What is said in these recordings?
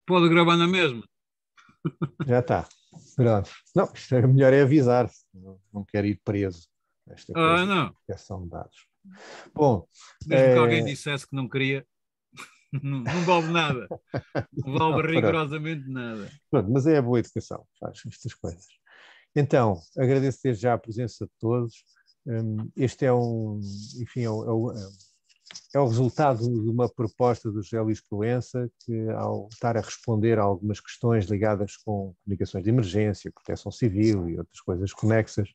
Pode gravar na mesma. Já está. Pronto. Não, isto é melhor é avisar. Não quero ir preso. Esta Ah, coisa de não. proteção de dados. Bom, Mesmo que alguém dissesse que não queria, não vale nada. Não vale pronto, rigorosamente nada. pronto, mas é a boa educação, faz estas coisas. Então, agradeço desde já a presença de todos. Este é enfim, é o resultado de uma proposta do José Luís Proença, que ao estar a responder a algumas questões ligadas com comunicações de emergência, proteção civil e outras coisas conexas,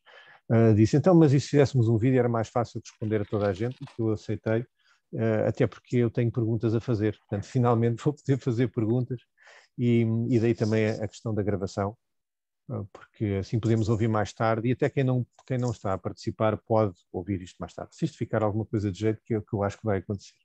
disse, então, mas e se fizéssemos um vídeo era mais fácil de responder a toda a gente, que eu aceitei, até porque eu tenho perguntas a fazer. Portanto, finalmente vou poder fazer perguntas e daí também a questão da gravação, porque assim podemos ouvir mais tarde e até quem não está a participar pode ouvir isto mais tarde, se isto ficar alguma coisa de jeito que eu acho que vai acontecer.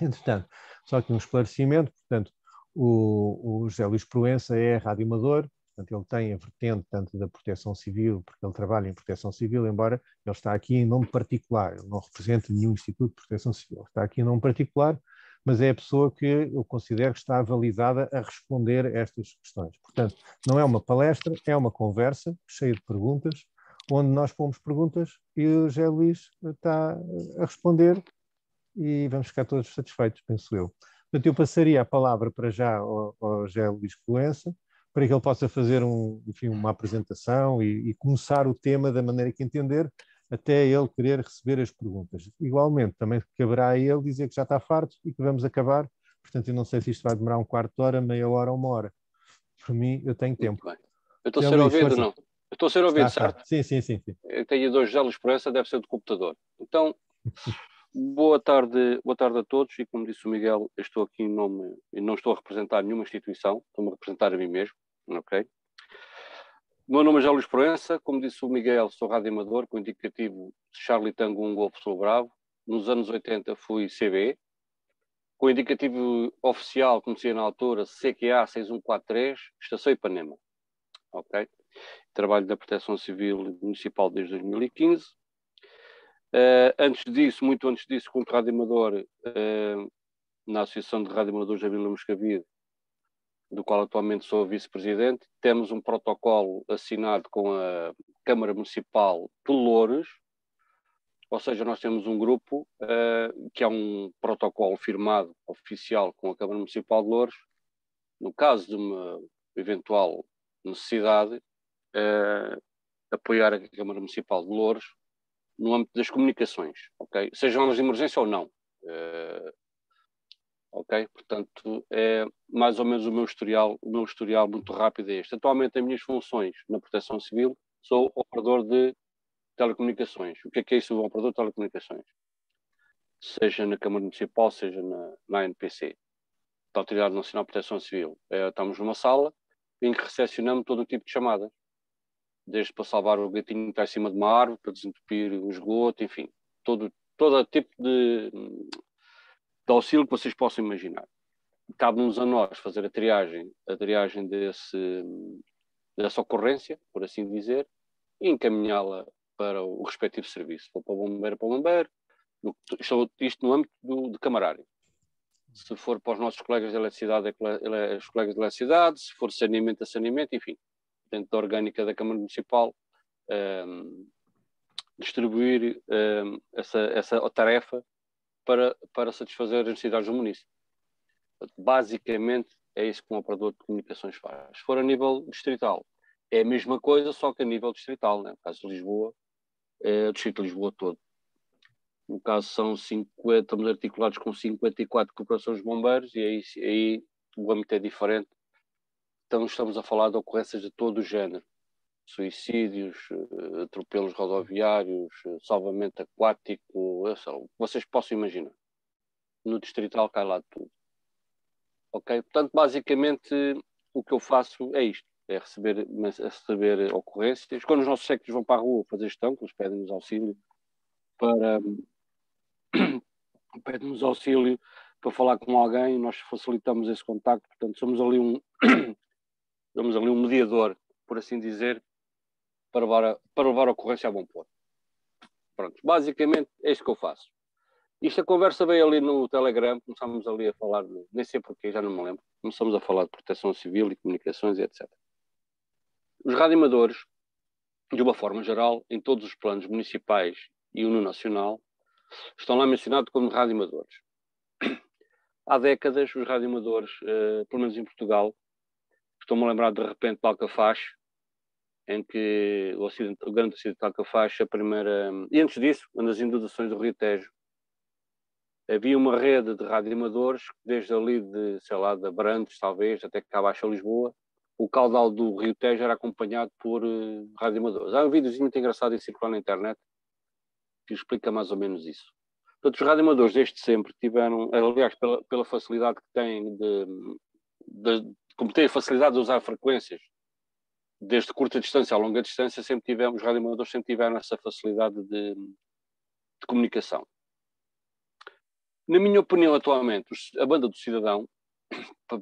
Entretanto, só aqui um esclarecimento, portanto, o José Luís Proença é radioamador, portanto ele tem a vertente tanto da proteção civil, porque ele trabalha em proteção civil, embora ele está aqui em nome particular, ele não representa nenhum instituto de proteção civil, está aqui em nome particular, mas é a pessoa que eu considero que está avalizada a responder a estas questões. Portanto, não é uma palestra, é uma conversa cheia de perguntas, onde nós pomos perguntas e o José Luís está a responder e vamos ficar todos satisfeitos, penso eu. Portanto, eu passaria a palavra para já ao José Luís Proença, para que ele possa fazer enfim, uma apresentação e começar o tema da maneira que entender, até ele querer receber as perguntas. Igualmente, também caberá a ele dizer que já está farto e que vamos acabar. Portanto, eu não sei se isto vai demorar um quarto de hora, meia hora ou uma hora. Por mim, eu tenho Muito tempo. bem. Eu estou a José ser Luís, ouvido ou força. não? Eu estou a ser ouvido, Está. certo? Sim, sim, sim, sim. Eu tenho dois gelos por essa, deve ser do computador. Então, boa tarde a todos e como disse o Miguel, eu estou aqui em nome, e não estou a representar nenhuma instituição, estou-me a representar a mim mesmo, ok? O meu nome é José Luís Proença, como disse o Miguel, sou radioamador com o indicativo Charlie Tango 1 Golfo Sul Bravo. Nos anos 80 fui CB, com o indicativo oficial, como dizia na altura, CQA 6143, Estação Ipanema, ok? Trabalho da Proteção Civil Municipal desde 2015. Muito antes disso, como radioamador, na Associação de Radioamadores da Vila Moscavide, do qual atualmente sou vice-presidente, temos um protocolo assinado com a Câmara Municipal de Loures, ou seja, nós temos um grupo que é um protocolo firmado oficial com a Câmara Municipal de Loures, no caso de uma eventual necessidade, apoiar a Câmara Municipal de Loures no âmbito das comunicações, ok? Sejam elas de emergência ou não. Ok? Portanto, é mais ou menos o meu historial muito rápido é este. Atualmente, as minhas funções na Proteção Civil, sou operador de telecomunicações. O que é isso, o operador de telecomunicações? Seja na Câmara Municipal, seja na ANPC, da Autoridade Nacional de Proteção Civil. Estamos numa sala em que recepcionamos todo o tipo de chamadas, desde para salvar o gatinho que está em cima de uma árvore, para desentupir o esgoto, enfim, todo tipo de auxílio que vocês possam imaginar. Cabe-nos a nós fazer a triagem dessa ocorrência, por assim dizer, e encaminhá-la para o respectivo serviço. Se for para o bombeiro, isto no âmbito de camarário. Se for para os nossos colegas de eletricidade, os colegas de eletricidade, se for saneamento, enfim, dentro da orgânica da Câmara Municipal, distribuir essa tarefa para satisfazer as necessidades do município. Basicamente, é isso que um operador de comunicações faz. Se for a nível distrital, é a mesma coisa, só que a nível distrital, né? No caso de Lisboa, é o distrito de Lisboa todo. No caso, estamos articulados com 54 corporações de bombeiros e aí o âmbito é diferente. Então, estamos a falar de ocorrências de todo o género. Suicídios, atropelos rodoviários, salvamento aquático, o que vocês possam imaginar. No distrital cai lá tudo. Ok? Portanto, basicamente, o que eu faço é isto. É receber ocorrências. Quando os nossos séculos vão para a rua fazer gestão, que eles pedem-nos auxílio pedem-nos auxílio para falar com alguém, nós facilitamos esse contacto. Portanto, somos ali um mediador, por assim dizer, para levar a ocorrência a bom porto. Pronto, basicamente é isto que eu faço. Isto a conversa veio ali no Telegram, começámos ali a falar, nem sei porquê, já não me lembro, começamos a falar de proteção civil e comunicações e etc. Os radioamadores, de uma forma geral, em todos os planos municipais e no nacional, estão lá mencionados como radioamadores. Há décadas, os radioamadores, pelo menos em Portugal, estou-me a lembrar de repente de Alcafax, em que o grande acidente de Alcafax, a primeira... E antes disso, nas inundações do Rio Tejo, havia uma rede de radioamadores, desde ali de, sei lá, de Abrantes, talvez, até cá abaixo a Lisboa. O caudal do Rio Tejo era acompanhado por radioamadores. Há um videozinho muito engraçado em circular na internet que explica mais ou menos isso. Portanto, os radioamadores desde sempre tiveram, aliás, pela facilidade que têm como têm a facilidade de usar frequências, desde curta distância a longa distância, os radioamadores sempre tiveram essa facilidade de comunicação. Na minha opinião, atualmente, a Banda do Cidadão,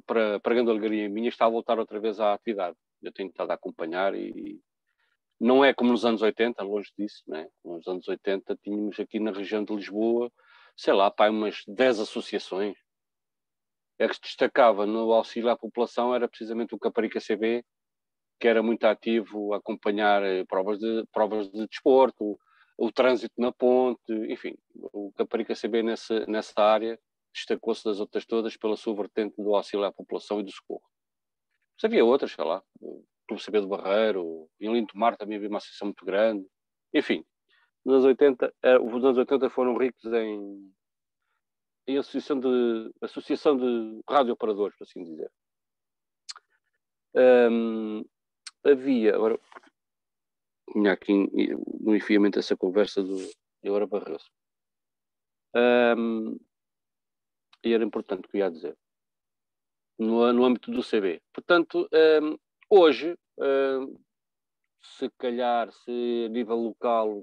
para grande alegria minha, está a voltar outra vez à atividade. Eu tenho estado a acompanhar e não é como nos anos 80, longe disso, né? Nos anos 80 tínhamos aqui na região de Lisboa, sei lá, umas 10 associações. A que se destacava no auxílio à população era precisamente o Caparica CB, que era muito ativo a acompanhar provas de desporto, o trânsito na ponte, enfim, o Caparica CB nessa área destacou-se das outras todas pela sua vertente do auxílio à população e do socorro. Mas havia outras, sei lá, o Clube CB do Barreiro, em Lindo Mar também havia uma associação muito grande. Enfim, os anos 80 foram ricos em associação de radiooperadores, por assim dizer. Havia, agora, tinha aqui no enfiamento essa conversa e agora barreu-se. E era importante o que eu ia dizer. No âmbito do CB. Portanto, hoje, se calhar, se a nível local,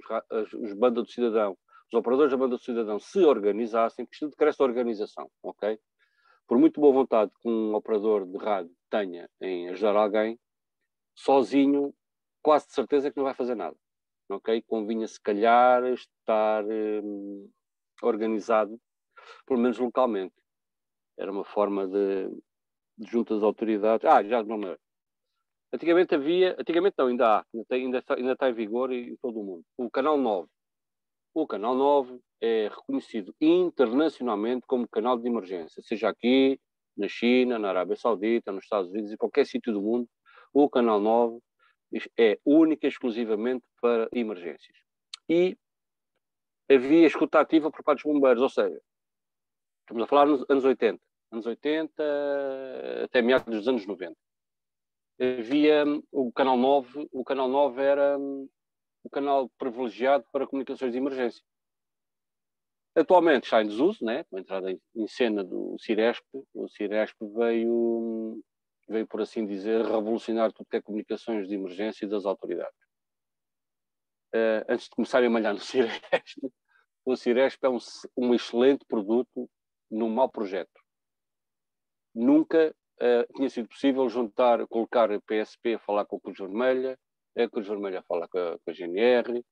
os Banda do Cidadão, os operadores da Banda do Cidadão se organizassem, porque isto cresce a organização, ok? Por muito boa vontade que um operador de rádio tenha em ajudar alguém, sozinho, quase de certeza que não vai fazer nada, ok? Convinha, se calhar, estar organizado, pelo menos localmente. Era uma forma de junto às autoridades. Já não lembro. Antigamente não, ainda há, ainda está em vigor em todo o mundo. O Canal 9. O Canal 9 é reconhecido internacionalmente como canal de emergência, seja aqui, na China, na Arábia Saudita, nos Estados Unidos, em qualquer sítio do mundo. O Canal 9 é única e exclusivamente para emergências. E havia escuta ativa por parte dos bombeiros, ou seja, estamos a falar nos anos 80. Anos 80 até meados dos anos 90. Havia o Canal 9 era o canal privilegiado para comunicações de emergência. Atualmente está em desuso, né? Com a entrada em cena do Ciresp. O Ciresp veio, por assim dizer, revolucionar tudo que é comunicações de emergência e das autoridades. Antes de começarem a malhar no Ciresp, o Ciresp é um excelente produto num mau projeto. Nunca tinha sido possível colocar a PSP a falar com a Cruz Vermelha, a Cruz Vermelha a falar com a GNR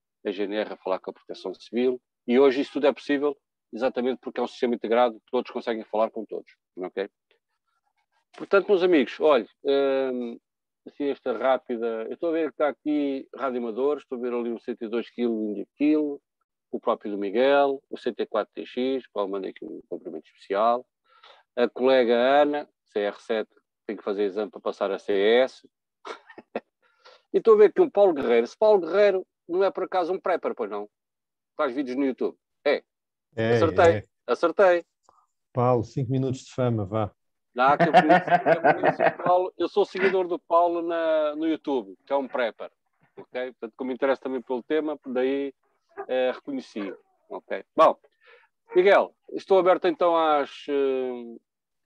a falar com a Proteção Civil, e hoje isso tudo é possível exatamente porque é um sistema integrado, todos conseguem falar com todos, ok? Portanto, meus amigos, olha, assim esta rápida, eu estou a ver que está aqui radioamadores, estou a ver ali um 102 kg India Kilo, o próprio do Miguel, o 104TX, qual mandei aqui um cumprimento especial, a colega Ana, CR7, tem que fazer exame para passar a CS. E estou a ver aqui um Paulo Guerreiro. Esse Paulo Guerreiro não é por acaso um prepper, pois não? Faz vídeos no YouTube. Acertei. Paulo, 5 minutos de fama, vá. Não, que eu conheço o Paulo. Eu sou seguidor do Paulo no YouTube, que é um prepper. Okay? Portanto, como me interessa também pelo tema, daí reconheci. Okay? Bom, Miguel, estou aberto então às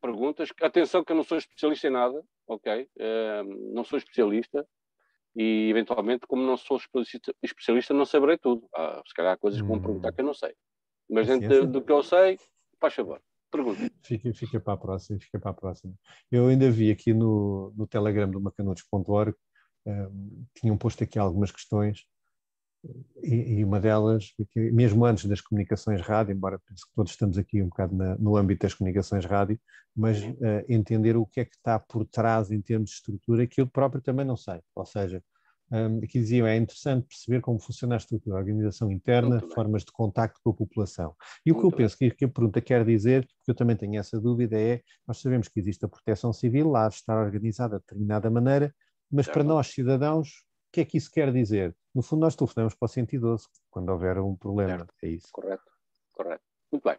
perguntas. Atenção que eu não sou especialista em nada, ok? Não sou especialista e, eventualmente, como não sou especialista, não saberei tudo. Se calhar há coisas que vão perguntar que eu não sei. Mas dentro do que eu sei, faz favor, pergunta. Fica para a próxima. Eu ainda vi aqui no Telegram do macanudos.org, tinham posto aqui algumas questões E uma delas, mesmo antes das comunicações rádio, embora penso que todos estamos aqui um bocado no âmbito das comunicações rádio, mas entender o que é que está por trás em termos de estrutura, que eu próprio também não sei. Ou seja, aqui diziam, é interessante perceber como funciona a estrutura, a organização interna, formas de contacto com a população. E o que eu penso que a pergunta quer dizer, porque eu também tenho essa dúvida, é, nós sabemos que existe a proteção civil, lá está organizada de determinada maneira, mas para nós, cidadãos, o que é que isso quer dizer? No fundo, nós telefonamos para o 112 quando houver um problema. Certo. É isso. Correto. Muito bem.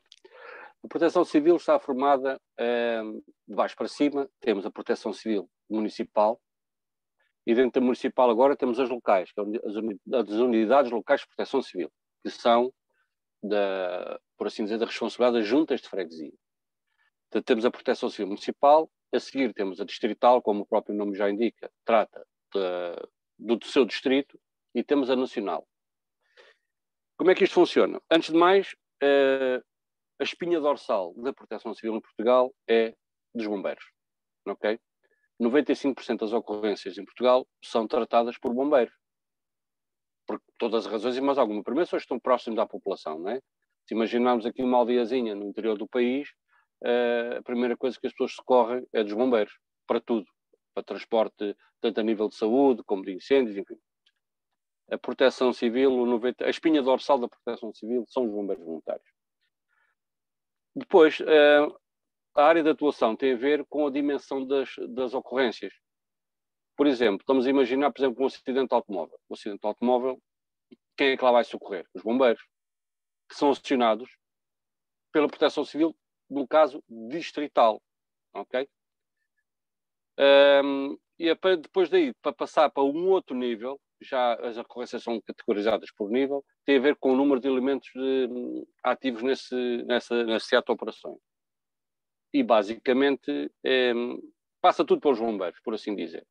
A Proteção Civil está formada de baixo para cima. Temos a Proteção Civil Municipal e dentro da Municipal agora temos as locais, que são as unidades locais de Proteção Civil, que são, por assim dizer, da responsabilidade das juntas de freguesia. Então, temos a Proteção Civil Municipal, a seguir temos a Distrital, como o próprio nome já indica, trata do seu distrito, e temos a Nacional. Como é que isto funciona? Antes de mais, a espinha dorsal da Proteção Civil em Portugal é dos bombeiros. Ok? 95% das ocorrências em Portugal são tratadas por bombeiros. Por todas as razões e mais alguma. Primeiro, só estão próximos da população, não é? Se imaginarmos aqui uma aldeiazinha no interior do país, a primeira coisa que as pessoas socorrem é dos bombeiros. Para tudo. Para transporte, tanto a nível de saúde, como de incêndios, enfim. A Proteção Civil, a espinha dorsal da Proteção Civil são os bombeiros voluntários. Depois, a área de atuação tem a ver com a dimensão das ocorrências. Por exemplo, estamos a imaginar, por exemplo, um acidente de automóvel. Um acidente de automóvel, quem é que lá vai socorrer? Os bombeiros, que são acionados pela Proteção Civil, no caso distrital. Ok? E depois daí, para passar para um outro nível, já as ocorrências são categorizadas por nível, tem a ver com o número de elementos ativos nesse ato de operações. E, basicamente, passa tudo para os bombeiros, por assim dizer.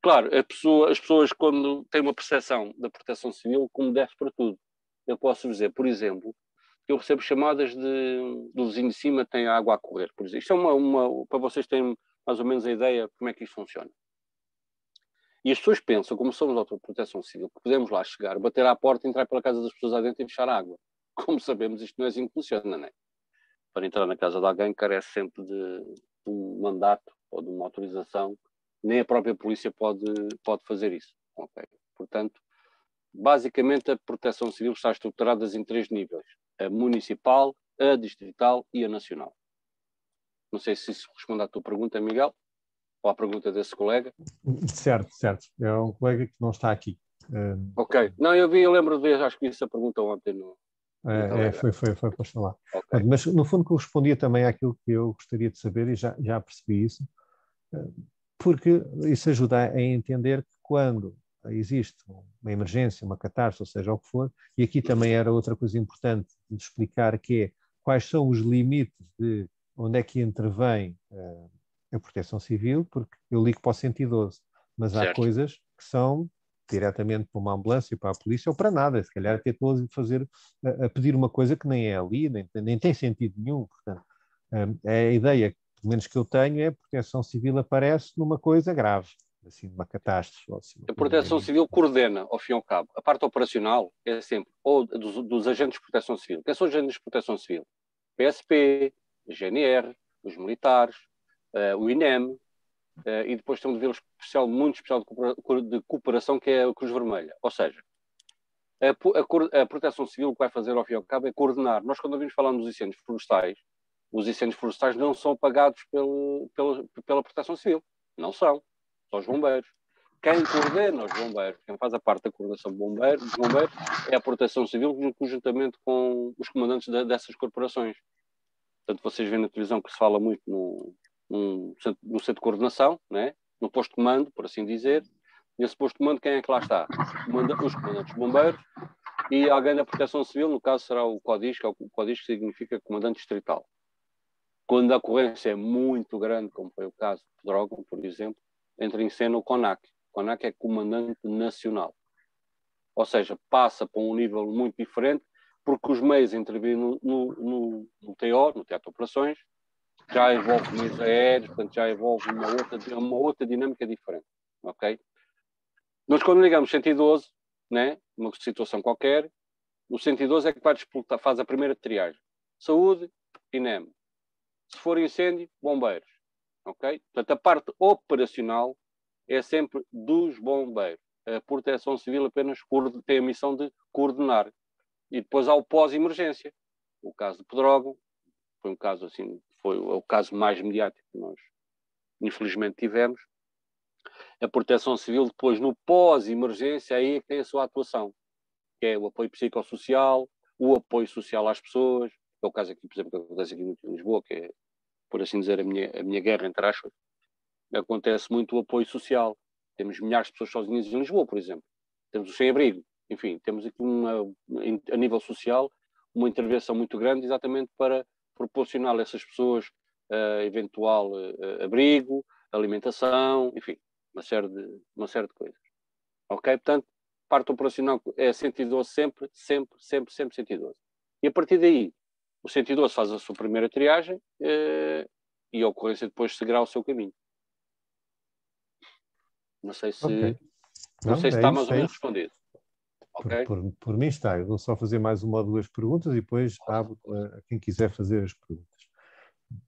Claro, as pessoas, quando têm uma percepção da Proteção Civil, como deve para tudo. Eu posso dizer, por exemplo, que eu recebo chamadas do vizinho de cima tem água a correr. Por exemplo. Isto é para vocês terem mais ou menos a ideia de como é que isto funciona. E as pessoas pensam, como somos de Proteção Civil, que podemos lá chegar, bater à porta, entrar pela casa das pessoas lá dentro e fechar a água. Como sabemos, isto não é assim que funciona, não é? Para entrar na casa de alguém carece sempre de um mandato ou de uma autorização. Nem a própria polícia pode fazer isso. Okay? Portanto, basicamente a Proteção Civil está estruturada em 3 níveis. A municipal, a distrital e a nacional. Não sei se isso responde à tua pergunta, Miguel. Ou à pergunta desse colega? Certo. É um colega que não está aqui. Ok. Não, eu lembro de ver, acho que fiz essa pergunta ontem no foi para falar. Okay. Mas, no fundo, correspondia também àquilo que eu gostaria de saber, e já percebi isso, porque isso ajuda a entender que quando existe uma emergência, uma catástrofe, ou seja o que for, e aqui também era outra coisa importante de explicar, que é quais são os limites de onde é que intervém a Proteção Civil, porque eu ligo para o 112, mas certo. Há coisas que são diretamente para uma ambulância, para a polícia, ou para nada. Se calhar até estou a pedir uma coisa que nem é ali, nem tem sentido nenhum. Portanto, a ideia, pelo menos que eu tenho, é a Proteção Civil aparece numa coisa grave, assim, numa catástrofe. Assim, a Proteção Civil coordena, ao fim e ao cabo. A parte operacional é sempre ou dos agentes de Proteção Civil. Quem são os agentes de Proteção Civil? PSP, GNR, os militares, o INEM, e depois tem um nível muito especial de cooperação, que é a Cruz Vermelha. Ou seja, a Proteção Civil, o que vai fazer ao fim e ao cabo é coordenar. Nós, quando ouvimos falar dos incêndios florestais, os incêndios florestais não são apagados pela Proteção Civil. Não são. São os bombeiros. Quem coordena os bombeiros, quem faz a parte da coordenação dos bombeiros, é a Proteção Civil, conjuntamente com os comandantes dessas corporações. Portanto, vocês veem na televisão que se fala muito no centro de coordenação, né? No posto de comando, por assim dizer. Nesse posto de comando, quem é que lá está? Os comandantes de bombeiros e alguém da Proteção Civil, no caso será o CODIS, que significa Comandante Distrital. Quando a ocorrência é muito grande, como foi o caso de Pedrógão, por exemplo, entra em cena o CONAC. O CONAC é Comandante Nacional. Ou seja, passa para um nível muito diferente, porque os meios intervêm no TO, no Teatro de Operações, já envolve meios aéreos, portanto já envolve uma outra dinâmica diferente. Ok? Nós, quando ligamos 112, né? Uma situação qualquer, o 112 é que vai disputar, faz a primeira triagem. Saúde, INEM. Se for incêndio, bombeiros. Ok? Portanto, a parte operacional é sempre dos bombeiros. A Proteção Civil apenas tem a missão de coordenar. E depois há o pós-emergência. O caso de Pedrógão foi um caso assim, foi o caso mais mediático que nós infelizmente tivemos. A Proteção Civil depois no pós-emergência aí é que tem a sua atuação, que é o apoio psicossocial, o apoio social às pessoas. É o caso aqui, por exemplo, que acontece aqui muito em Lisboa, que é, por assim dizer, a minha guerra entre aspas. Acontece muito o apoio social. Temos milhares de pessoas sozinhas em Lisboa, por exemplo. Temos o sem-abrigo. Enfim, temos aqui a nível social uma intervenção muito grande exatamente para proporcionar a essas pessoas eventual abrigo, alimentação, enfim, uma série de coisas. Ok? Portanto, parte operacional é 112 sempre 112. E a partir daí, o 112 faz a sua primeira triagem e a ocorrência depois seguirá o seu caminho. Não sei se, okay. não sei se está mais ou menos respondido. Okay? Por mim está. Eu vou só fazer mais uma ou duas perguntas e depois abro a quem quiser fazer as perguntas.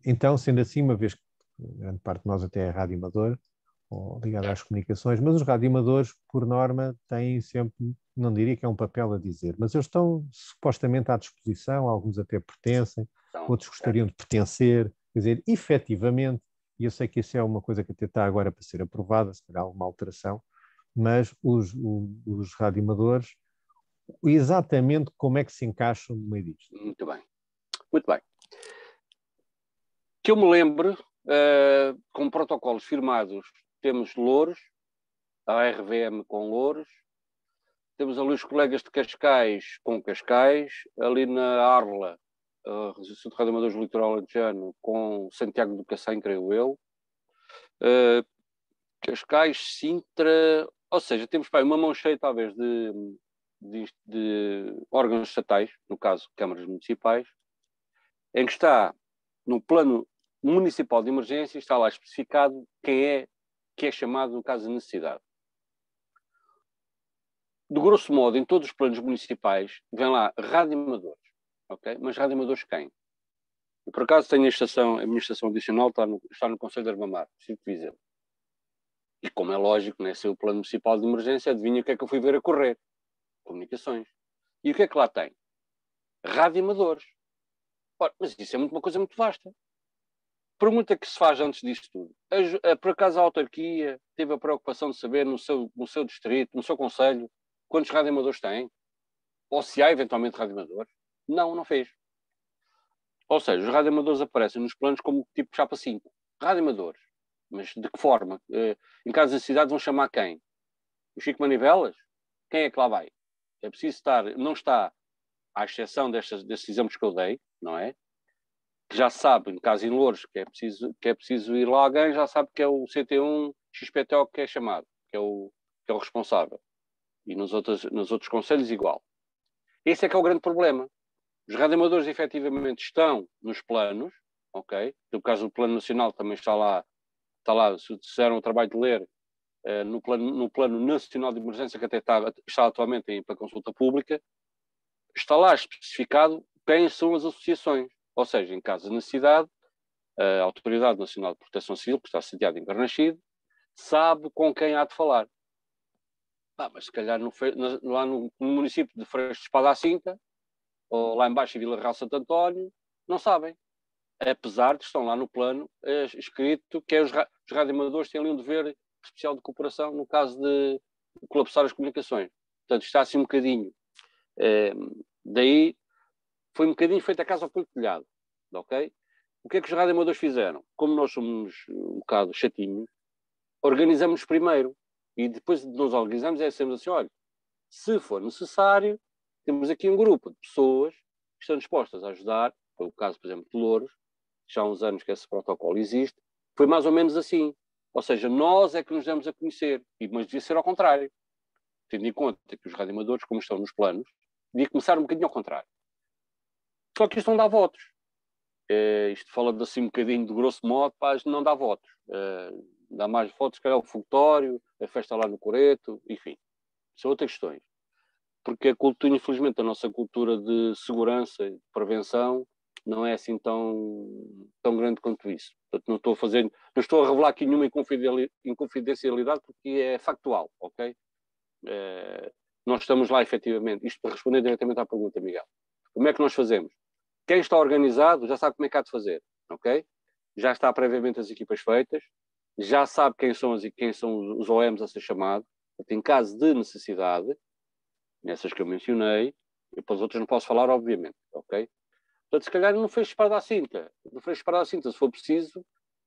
Então, sendo assim, uma vez que grande parte de nós até é radioamador, ou ligado às comunicações, mas os radioamadores, por norma, têm sempre, não diria que é um papel a dizer, mas eles estão supostamente à disposição, alguns até pertencem, outros gostariam de pertencer, quer dizer, efetivamente, e eu sei que isso é uma coisa que até está agora para ser aprovada, se calhar alguma alteração, mas os radioamadores, exatamente como é que se encaixam no meio disto? Muito bem. Muito bem. Que eu me lembro, com protocolos firmados, temos Louros, a RVM com Louros, temos ali os colegas de Cascais com Cascais, ali na Arla, a Associação de Radioamadores do Litoral Alentejano com Santiago do Cacém, creio eu, Cascais, Sintra, ou seja, temos uma mão cheia talvez de órgãos estatais, no caso câmaras municipais, em que está no plano municipal de emergência, está lá especificado quem é que é chamado no caso de necessidade. De grosso modo, em todos os planos municipais, vem lá radioamadores, ok? Mas radioamadores quem? E por acaso tenho a minha estação adicional está no Conselho de Armamar, Distrito de Viseu. E como é lógico, né, se é o plano municipal de emergência, adivinha o que é que eu fui ver a correr? Comunicações. E o que é que lá tem? Radioamadores. Ora, mas isso é uma coisa muito vasta. Pergunta que se faz antes disto tudo. Por acaso a autarquia teve a preocupação de saber no seu distrito, no seu concelho, quantos radioamadores tem? Ou se há eventualmente radioamadores? Não, não fez. Ou seja, os radioamadores aparecem nos planos como tipo chapa 5. Radioamadores. Mas de que forma? Em caso de necessidade vão chamar quem? O Chico Manivelas? Quem é que lá vai? É preciso estar, não está, à exceção desses exemplos que eu dei, não é? Que já sabe, no caso em Louros, que é preciso ir lá alguém, já sabe que é o CT1 XPTO que é chamado, que é o responsável. E nos outros conselhos igual. Esse é que é o grande problema. Os radioamadores efetivamente estão nos planos, ok? No caso do Plano Nacional também está lá, se fizeram o trabalho de ler, no plano Nacional de Emergência, que até está atualmente para consulta pública, está lá especificado quem são as associações. Ou seja, em caso de necessidade, a Autoridade Nacional de Proteção Civil, que está sediada em Carnaxide, sabe com quem há de falar. Mas se calhar lá no município de Freixo de Espada à Cinta, ou lá embaixo em Vila Real Santo António, não sabem. Apesar de estão lá no plano escrito que os radioamadores têm ali um dever especial de cooperação no caso de colapsar as comunicações. Portanto, está assim um bocadinho. Daí foi um bocadinho feito a casa ao telhado, ok? O que é que os radioamadores fizeram? Como nós somos um bocado chatinhos, organizamos primeiro. E depois de nos organizarmos, dizemos assim, olha, se for necessário, temos aqui um grupo de pessoas que estão dispostas a ajudar. Foi o caso, por exemplo, de Louros, já há uns anos que esse protocolo existe. Foi mais ou menos assim. Ou seja, nós é que nos damos a conhecer. Mas devia ser ao contrário. Tendo em conta que os radioamadores, como estão nos planos, devia começar um bocadinho ao contrário. Só que isto não dá votos. Isto fala assim um bocadinho de grosso modo, não dá votos. Dá mais votos que é o fogotório, a festa lá no Coreto, enfim. São outras questões. porque infelizmente, a nossa cultura de segurança e de prevenção não é assim tão grande quanto isso. Portanto, não estou a revelar aqui nenhuma inconfidencialidade, porque é factual, ok? Nós estamos lá, efetivamente, isto para responder diretamente à pergunta, Miguel. Como é que nós fazemos? Quem está organizado já sabe como é que há de fazer, ok? Já está previamente as equipas feitas, já sabe quem são os OMs a ser chamados, em caso de necessidade, nessas que eu mencionei, e para os outros não posso falar, obviamente, ok? Portanto, se calhar não fez disparar a cinta. Não fez disparar a cinta, se for preciso,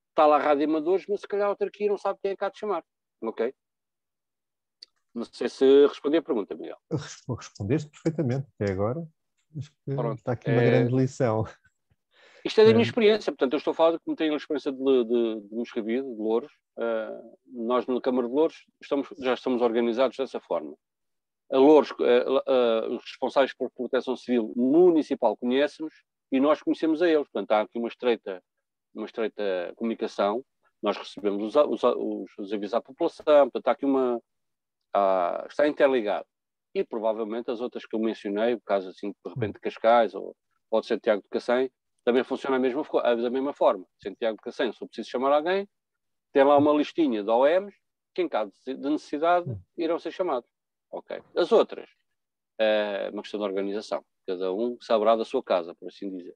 está lá a rádio amadores, mas se calhar a autarquia não sabe quem é que há de chamar, ok? Não sei se respondi a pergunta, Miguel. Respondeste perfeitamente até agora. Acho que Pronto. está aqui uma grande lição. Isto é da minha experiência, portanto, eu estou a falar de como tenho a experiência de Moscavide, de Louros. Nós, na Câmara de Louros, já estamos organizados dessa forma. A Louros, os responsáveis por proteção civil municipal conhecem-nos e nós conhecemos a eles. Portanto, há aqui uma estreita comunicação. Nós recebemos os avisos à população. Portanto, há aqui está interligado. E provavelmente as outras que eu mencionei, o caso assim, de repente de Cascais ou de Santiago de Cacém, também funciona da mesma forma. Santiago de Cacém, se eu preciso chamar alguém, tem lá uma listinha de OMs que, em caso de necessidade, irão ser chamados. Ok. As outras, é uma questão de organização. Cada um saberá da sua casa, por assim dizer.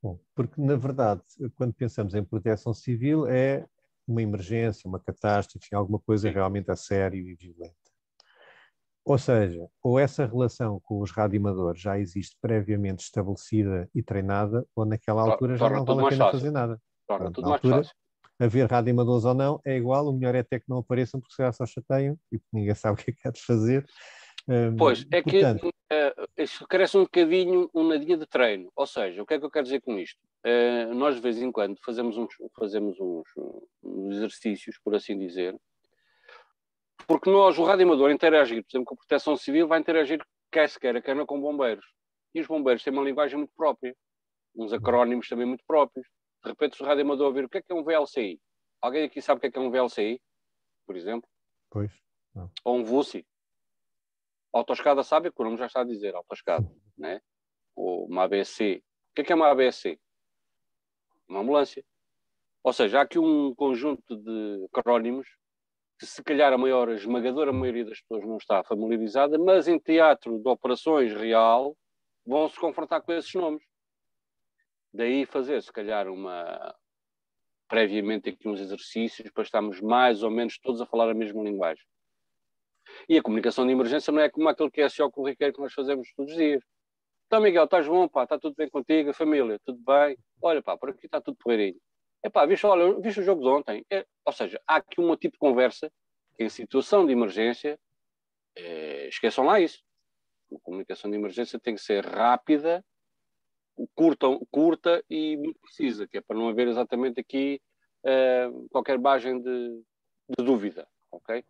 Bom, porque, na verdade, quando pensamos em proteção civil, é uma emergência, uma catástrofe, alguma coisa realmente a sério e violenta. Ou seja, ou essa relação com os radioamadores já existe previamente estabelecida e treinada, ou naquela altura já não vale a pena fazer nada. Torna tudo na mais altura, fácil. haver radioamadores ou não é igual, o melhor é até que não apareçam, porque se calhar só chateiam e ninguém sabe o que é que há de fazer. Pois, é portanto, que isso carece um bocadinho uma dia de treino. Ou seja, o que é que eu quero dizer com isto? Nós, de vez em quando, fazemos uns exercícios, por assim dizer, porque o radioamador interagir, por exemplo, com a proteção civil, vai interagir quer se queira, quer não com bombeiros. E os bombeiros têm uma linguagem muito própria, uns acrónimos também muito próprios. De repente, se o radioamador ouvir o que é um VLCI? Alguém aqui sabe o que é um VLCI, por exemplo? pois, não. Ou um VUSI? Autoescada sabe, que o nome já está a dizer, autoescada, né? Ou uma ABSC. O que é uma ABSC? Uma ambulância. Ou seja, há aqui um conjunto de acrónimos que se calhar a esmagadora maioria das pessoas não está familiarizada, mas em teatro de operações real vão se confrontar com esses nomes. Daí fazer, se calhar, previamente aqui uns exercícios para estarmos mais ou menos todos a falar a mesma linguagem. E a comunicação de emergência não é como aquele que é SO corriqueiro que nós fazemos todos os dias. Então, Miguel, estás bom, pá, está tudo bem contigo, a família, tudo bem? Olha, pá, por aqui está tudo porreirinho. Epá, viste o jogo de ontem? Ou seja, há aqui um tipo de conversa que em situação de emergência, esqueçam lá isso. A comunicação de emergência tem que ser rápida, curta e muito precisa, que é para não haver exatamente aqui qualquer margem de dúvida, ok?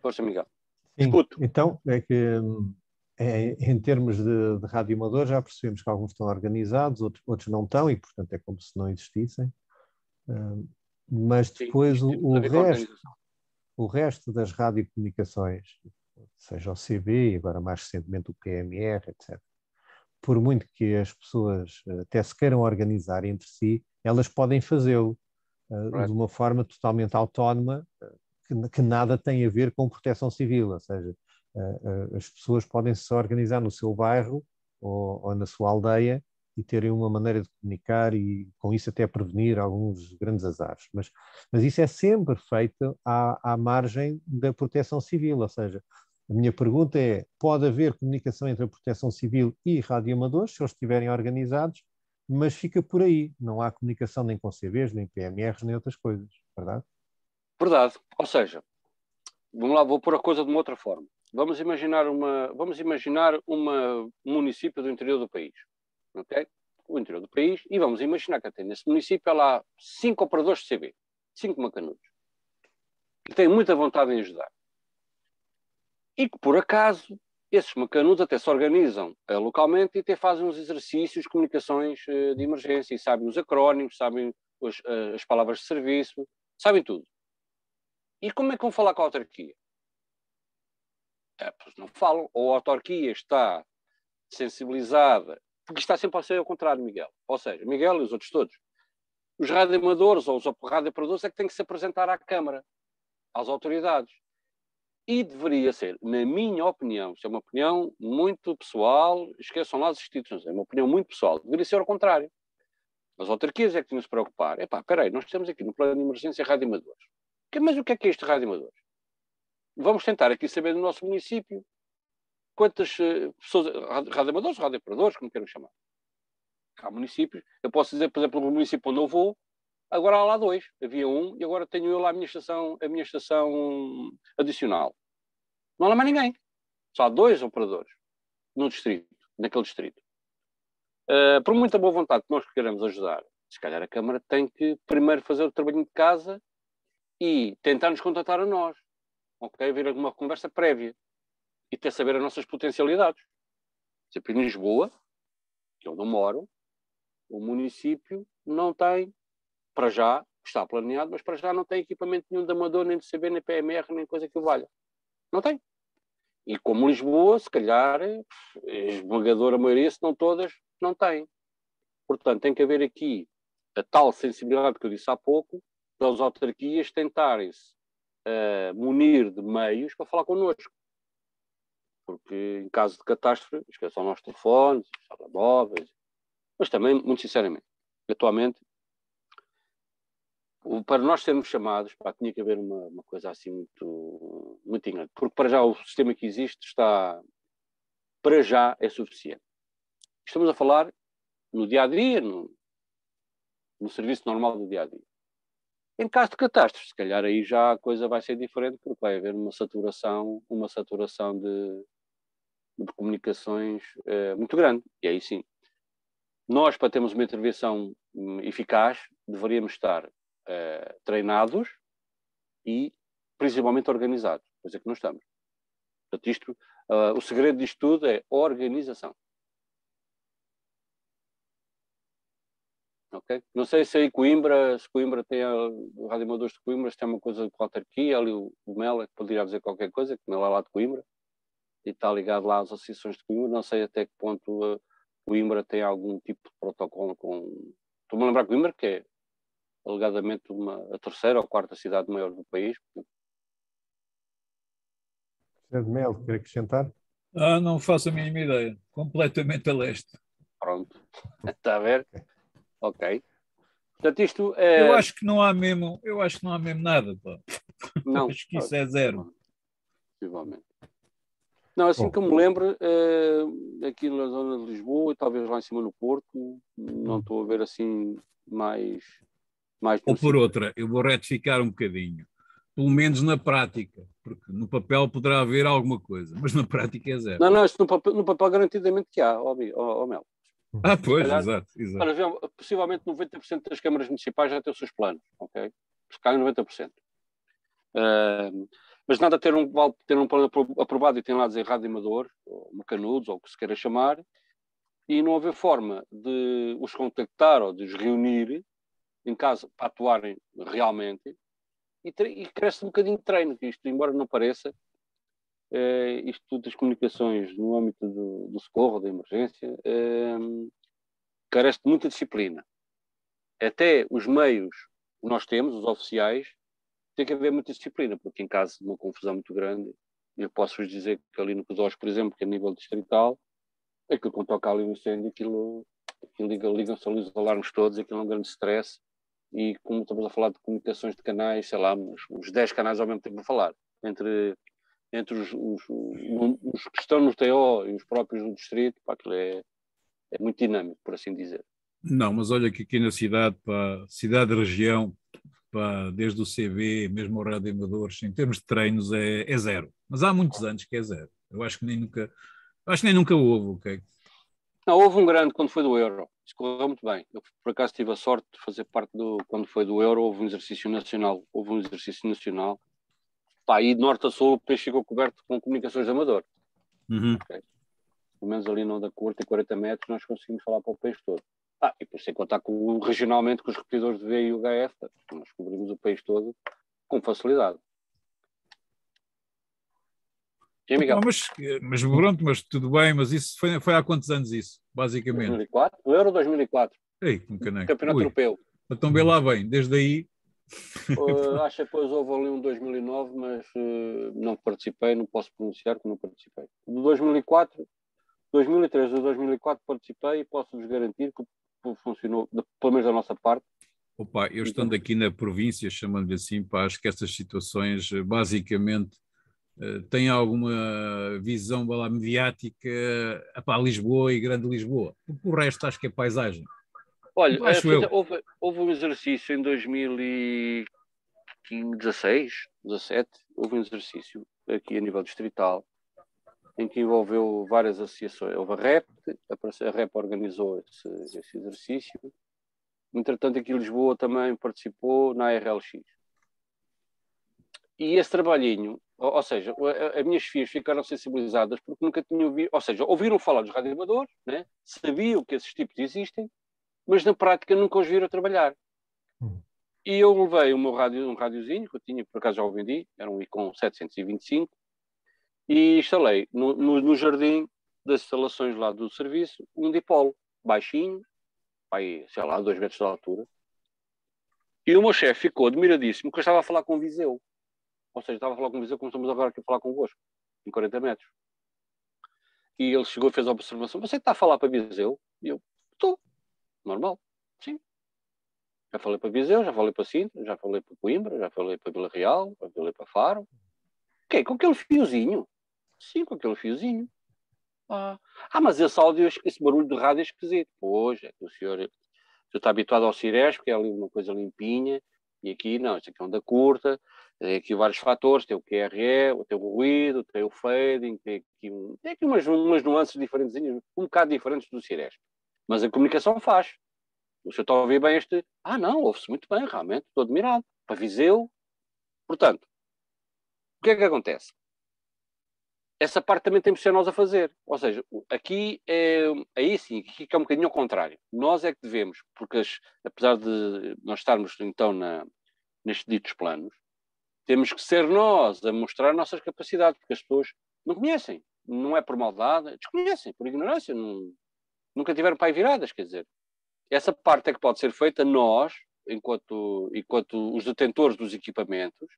Força, Miguel. Sim, Escuto. então, é que em termos de radioamador já percebemos que alguns estão organizados, outros não estão, e portanto é como se não existissem. Mas depois Sim, o resto das radiocomunicações, seja o CB e agora mais recentemente o PMR, etc., por muito que as pessoas até se queiram organizar entre si, elas podem fazê-lo de uma forma totalmente autónoma, que nada tem a ver com proteção civil, ou seja, as pessoas podem se organizar no seu bairro ou na sua aldeia e terem uma maneira de comunicar e com isso até prevenir alguns grandes azares. Mas isso é sempre feito à margem da proteção civil, ou seja, a minha pergunta é, pode haver comunicação entre a proteção civil e radioamadores, se eles estiverem organizados, mas fica por aí, não há comunicação nem com CVs, nem PMRs, nem outras coisas, verdade? Verdade. Ou seja, vamos lá, vou pôr a coisa de uma outra forma. Vamos imaginar um município do interior do país, ok? O interior do país, e vamos imaginar que até nesse município há lá 5 operadores de CB, 5 macanudos, que têm muita vontade em ajudar. E que, por acaso, esses macanudos até se organizam localmente e até fazem uns exercícios, comunicações de emergência, e sabem os acrónimos, sabem as palavras de serviço, sabem tudo. E como é que vão falar com a autarquia? Pois não falam. Ou a autarquia está sensibilizada, porque está sempre a ser ao contrário, Miguel. Ou seja, Miguel e os outros todos. Os radioamadores ou os radioamadores é que têm que se apresentar à Câmara, às autoridades. E deveria ser, na minha opinião, isso é uma opinião muito pessoal, esqueçam lá as instituições, é uma opinião muito pessoal, deveria ser ao contrário. As autarquias é que tinham de se preocupar. Espera aí, nós temos aqui no plano de emergência radioamadores. Mas o que é este radioamadores? Vamos tentar aqui saber no nosso município quantas pessoas, radioamadores, radioamadores, como queiram chamar. Há municípios, eu posso dizer, por exemplo, no município onde eu vou, agora há lá 2, havia um, e agora tenho eu lá a minha estação adicional. Não há lá mais ninguém. Só há 2 operadores no distrito, naquele distrito. Por muita boa vontade que nós queremos ajudar, se calhar a Câmara tem que primeiro fazer o trabalhinho de casa e tentar nos contatar a nós. Ok? Haver alguma conversa prévia e ter saber as nossas potencialidades. Sempre em Lisboa, que é onde eu moro, o município não tem, para já, está planeado, mas para já não tem equipamento nenhum de amador, nem de CB, nem PMR, nem coisa que o valha. Não tem. E como Lisboa, se calhar, esmagadora maioria, se não todas, não tem. Portanto, tem que haver aqui a tal sensibilidade que eu disse há pouco, das autarquias tentarem-se munir de meios para falar connosco. Porque, em caso de catástrofe, esqueçam os nossos telefones, os telemóveis, mas também, muito sinceramente, atualmente, para nós sermos chamados, tinha que haver uma coisa assim muito, muito grande. Porque, para já, o sistema que existe para já, é suficiente. Estamos a falar no dia-a-dia, no serviço normal do dia-a-dia. Em caso de catástrofe, se calhar aí já a coisa vai ser diferente, porque vai haver uma saturação de comunicações muito grande. E aí sim, nós, para termos uma intervenção eficaz, deveríamos estar treinados e principalmente organizados, coisa que não estamos. Portanto, o segredo disto tudo é organização. Okay? Não sei se aí se Coimbra tem o radioamadores de Coimbra, se tem uma coisa com a autarquia, ali o Mel é que poderia dizer qualquer coisa, que o Mel é lá de Coimbra e está ligado lá às associações de Coimbra. Não sei até que ponto Coimbra tem algum tipo de protocolo com... Estou-me a lembrar de Coimbra, que é alegadamente a terceira ou quarta cidade maior do país. José de Mel, quer acrescentar? Não faço a mínima ideia. Completamente a leste. Pronto. Está a ver? Ok. Portanto, isto é... Eu acho que não há mesmo nada, pá. Não. Acho que isso é zero. Possivelmente. Não, assim que eu me lembro, aqui na zona de Lisboa e talvez lá em cima no Porto, não estou a ver assim mais ou por outra, eu vou retificar um bocadinho. Pelo menos na prática, porque no papel poderá haver alguma coisa, mas na prática é zero. Não, isto no papel garantidamente que há, Mel. Pois, calhar, exato. Para ver, possivelmente 90% das câmaras municipais já têm os seus planos, ok? Se calhar 90%. Mas nada ter um plano aprovado e tem lá a dizer radioamador, ou mecanudos, ou o que se queira chamar, e não haver forma de os contactar ou de os reunir em caso para atuarem realmente, e cresce um bocadinho de treino, que isto, embora não pareça, isto das comunicações no âmbito do socorro, da emergência, carece de muita disciplina. Até os meios que nós temos, os oficiais, tem que haver muita disciplina, porque em caso de uma confusão muito grande, eu posso-vos dizer que ali no CODOS, por exemplo, que é a nível distrital, aquilo quando toca ali um incêndio, aquilo ligam-se ali os alarmes todos, aquilo é um grande stress, e como estamos a falar de comunicações de canais, sei lá, uns 10 canais ao mesmo tempo a falar, entre os que estão no TO e os próprios do distrito, aquilo é muito dinâmico, por assim dizer. Não, mas olha que aqui na cidade, cidade-região, desde o CB, mesmo o Rádio Amadores, em termos de treinos, é zero. Mas há muitos anos que é zero. Eu acho que nem nunca houve, ok? Não, houve um grande quando foi do Euro. Isso correu muito bem. Eu, por acaso, tive a sorte de fazer parte quando foi do Euro, houve um exercício nacional. E de norte a sul o país ficou coberto com comunicações de amador. Uhum. Okay. Pelo menos ali na da curta, em 40 metros, nós conseguimos falar para o país todo. E depois sem contar regionalmente com os repetidores de V e UHF, nós cobrimos o país todo com facilidade. Sim, Miguel. Mas pronto, mas tudo bem, mas isso foi há quantos anos isso, basicamente? 2004? O Euro 2004. Ei, um caneco. Campeonato Europeu. Então vê lá bem, desde aí... Acho que depois houve ali um 2009, mas não participei, não posso pronunciar que não participei. Do 2004, 2003 ou 2004 participei e posso-vos garantir que funcionou, pelo menos da nossa parte. Opa, eu estando aqui na província, chamando-lhe assim, pá, acho que estas situações basicamente têm alguma visão lá, mediática para Lisboa e Grande Lisboa. Porque o resto acho que é paisagem. Olha, Acho eu. houve um exercício em 2016, 17, houve um exercício aqui a nível distrital em que envolveu várias associações. Houve a REP organizou esse exercício. Entretanto, aqui em Lisboa também participou na RLX. E esse trabalhinho, ou seja, as minhas filhas ficaram sensibilizadas porque nunca tinham ouvido, ou seja, ouviram falar dos radioamadores, né? Sabiam que esses tipos existem, mas na prática nunca os viram trabalhar. E eu levei o meu rádio, um rádiozinho que eu tinha, por acaso já o vendi, era um Icon 725, e instalei no jardim das instalações lá do serviço um dipolo, baixinho, aí, sei lá, 2 metros de altura. E o meu chefe ficou admiradíssimo porque eu estava a falar com o Viseu. Ou seja, estava a falar com o Viseu como estamos agora aqui a falar convosco, em 40 metros. E ele chegou e fez a observação: você está a falar para Viseu? E eu: estou. Normal. Sim. Já falei para Viseu, já falei para Sintra, já falei para Coimbra, já falei para Vila Real, já falei para Faro. Ok, com aquele fiozinho. Sim, com aquele fiozinho. Mas esse áudio, esse barulho de rádio é esquisito. Pois, é que o senhor está habituado ao Ciresp, que é ali uma coisa limpinha, e aqui não, isto aqui é onda curta, tem aqui vários fatores, tem o QRE, tem o ruído, tem o fading, tem aqui umas nuances diferentes, um bocado diferentes do Ciresp. Mas a comunicação faz. O senhor está a ouvir bem este... não, ouve-se muito bem, realmente, estou admirado. Para Viseu. Portanto, o que é que acontece? Essa parte também temos de ser nós a fazer. Ou seja, aqui aí sim, aqui é um bocadinho ao contrário. Nós é que devemos, porque apesar de nós estarmos então nestes ditos planos, temos que ser nós a mostrar nossas capacidades, porque as pessoas não conhecem. Não é por maldade, desconhecem, por ignorância. Nunca tiveram pai viradas, quer dizer. Essa parte é que pode ser feita nós, enquanto os detentores dos equipamentos,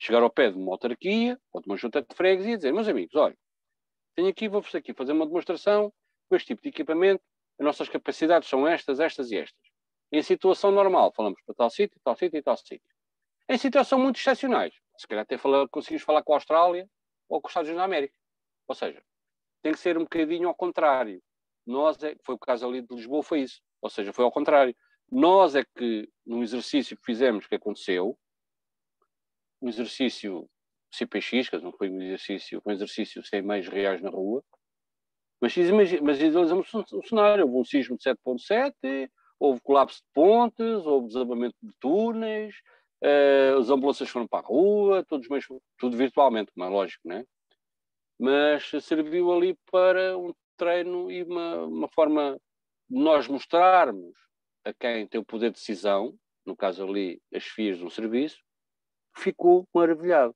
chegar ao pé de uma autarquia ou de uma junta de freguesia e dizer: meus amigos, olha, vou-vos aqui fazer uma demonstração com este tipo de equipamento, as nossas capacidades são estas, estas e estas. Em situação normal, falamos para tal sítio, tal sítio e tal sítio. Em situação muito excepcionais, se calhar até conseguimos falar com a Austrália ou com os Estados Unidos da América. Ou seja, tem que ser um bocadinho ao contrário. Foi o caso ali de Lisboa, foi isso. Ou seja, foi ao contrário. Nós é que, num exercício que fizemos, que aconteceu, um exercício CPX, que não foi um exercício sem meios reais na rua, mas idealizamos um cenário. Houve um sismo de 7.7, houve colapso de pontes, houve desabamento de túneis, as ambulâncias foram para a rua, tudo virtualmente, como é lógico, não é? Mas serviu ali para um treino e uma forma de nós mostrarmos a quem tem o poder de decisão, no caso ali as FIAs de um serviço, ficou maravilhado.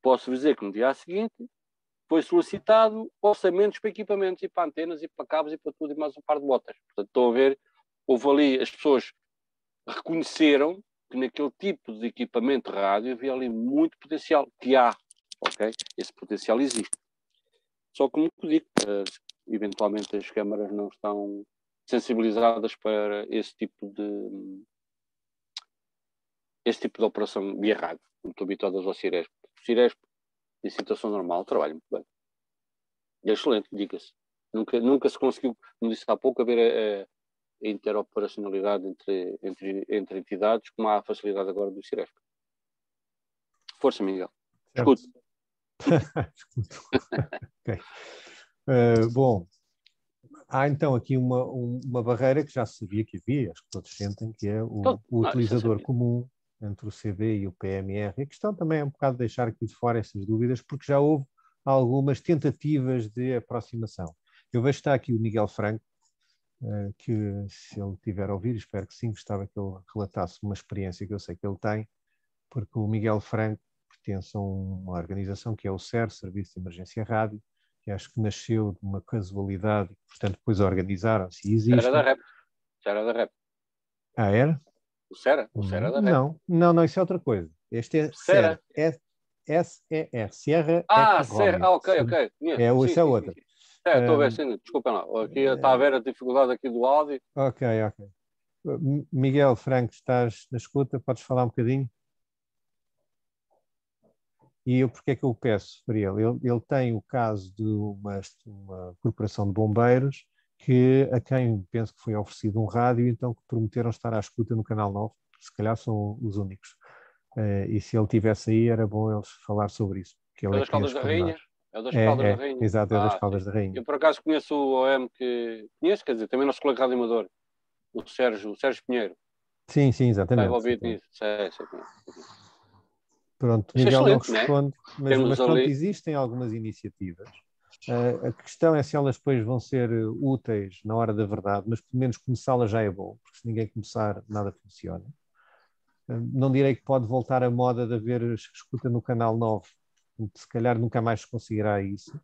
Posso dizer que no dia seguinte foi solicitado orçamentos para equipamentos e para antenas e para cabos e para tudo e mais um par de botas. Portanto, estão a ver, houve ali, as pessoas reconheceram que naquele tipo de equipamento de rádio havia ali muito potencial, que há, ok? Esse potencial existe. Só como digo, eventualmente as câmaras não estão sensibilizadas para esse tipo de operação via rádio. Não estou habituadas ao Ciresp. O Ciresp, em situação normal, trabalha muito bem. É excelente, diga-se. Nunca se conseguiu, como disse há pouco, haver a interoperacionalidade entre entidades, como há a facilidade agora do Ciresp. Força, Miguel. Escute. Okay. Bom, há então aqui uma barreira que já se sabia que havia, acho que todos sentem, que é o utilizador comum entre o CB e o PMR. A questão também é um bocado deixar aqui de fora essas dúvidas, porque já houve algumas tentativas de aproximação. Eu vejo que está aqui o Miguel Franco, que se ele tiver a ouvir, espero que sim, gostava que ele relatasse uma experiência que eu sei que ele tem, porque o Miguel Franco, pertence a uma organização que é o SER, Serviço de Emergência Rádio, que acho que nasceu de uma casualidade, portanto depois organizaram-se e Era da existem. REP. Já era da REP. Ah, era? O Sera da REP. Não, não, não, isso é outra coisa. Este é Sera. SER, SER, Sierra Ah, Eco Sera. Romeo. Ah, ok, ok. Conheço. Sim, Essa é sim, sim, outra. sim. É, estou a ver, Um, sim. Desculpem lá. Aqui está a ver a dificuldade aqui do áudio. ok, ok. Miguel Franco, estás na escuta? Podes falar um bocadinho? E eu, porque é que eu peço para ele? Ele tem o caso de uma corporação de bombeiros a quem penso que foi oferecido um rádio, então que prometeram estar à escuta no Canal 9, se calhar são os únicos. E se ele tivesse aí, era bom eles falar sobre isso, porque É ele o é das que tem Caldas os da Rainha? pormenores. É o das Caldas da Rainha. Exato, é das Ah, sim. Caldas da Rainha. Eu por acaso conheço o OM que. Conheço, quer dizer, também nosso colega rádio amador, o Sérgio Pinheiro. Sim, sim, Está exatamente. envolvido Exatamente. nisso. Sei, conheço. Pronto, Isso é Miguel não excelente, não é? responde, mas Temos pronto, ali. existem algumas iniciativas. A questão é se elas depois vão ser úteis na hora da verdade, mas pelo menos começá-las já é bom, porque se ninguém começar, nada funciona. Não direi que pode voltar a moda de haver escuta no Canal 9, se calhar nunca mais se conseguirá isso,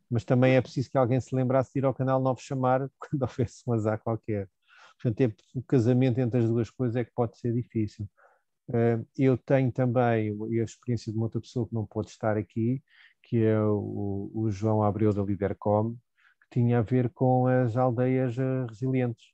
mas também é preciso que alguém se lembrasse de ir ao Canal 9 chamar quando houvesse um azar qualquer. Portanto, o casamento entre as duas coisas é que pode ser difícil. Eu tenho também a experiência de uma outra pessoa que não pode estar aqui, que é o João Abreu da Lidercom, que tinha a ver com as aldeias resilientes,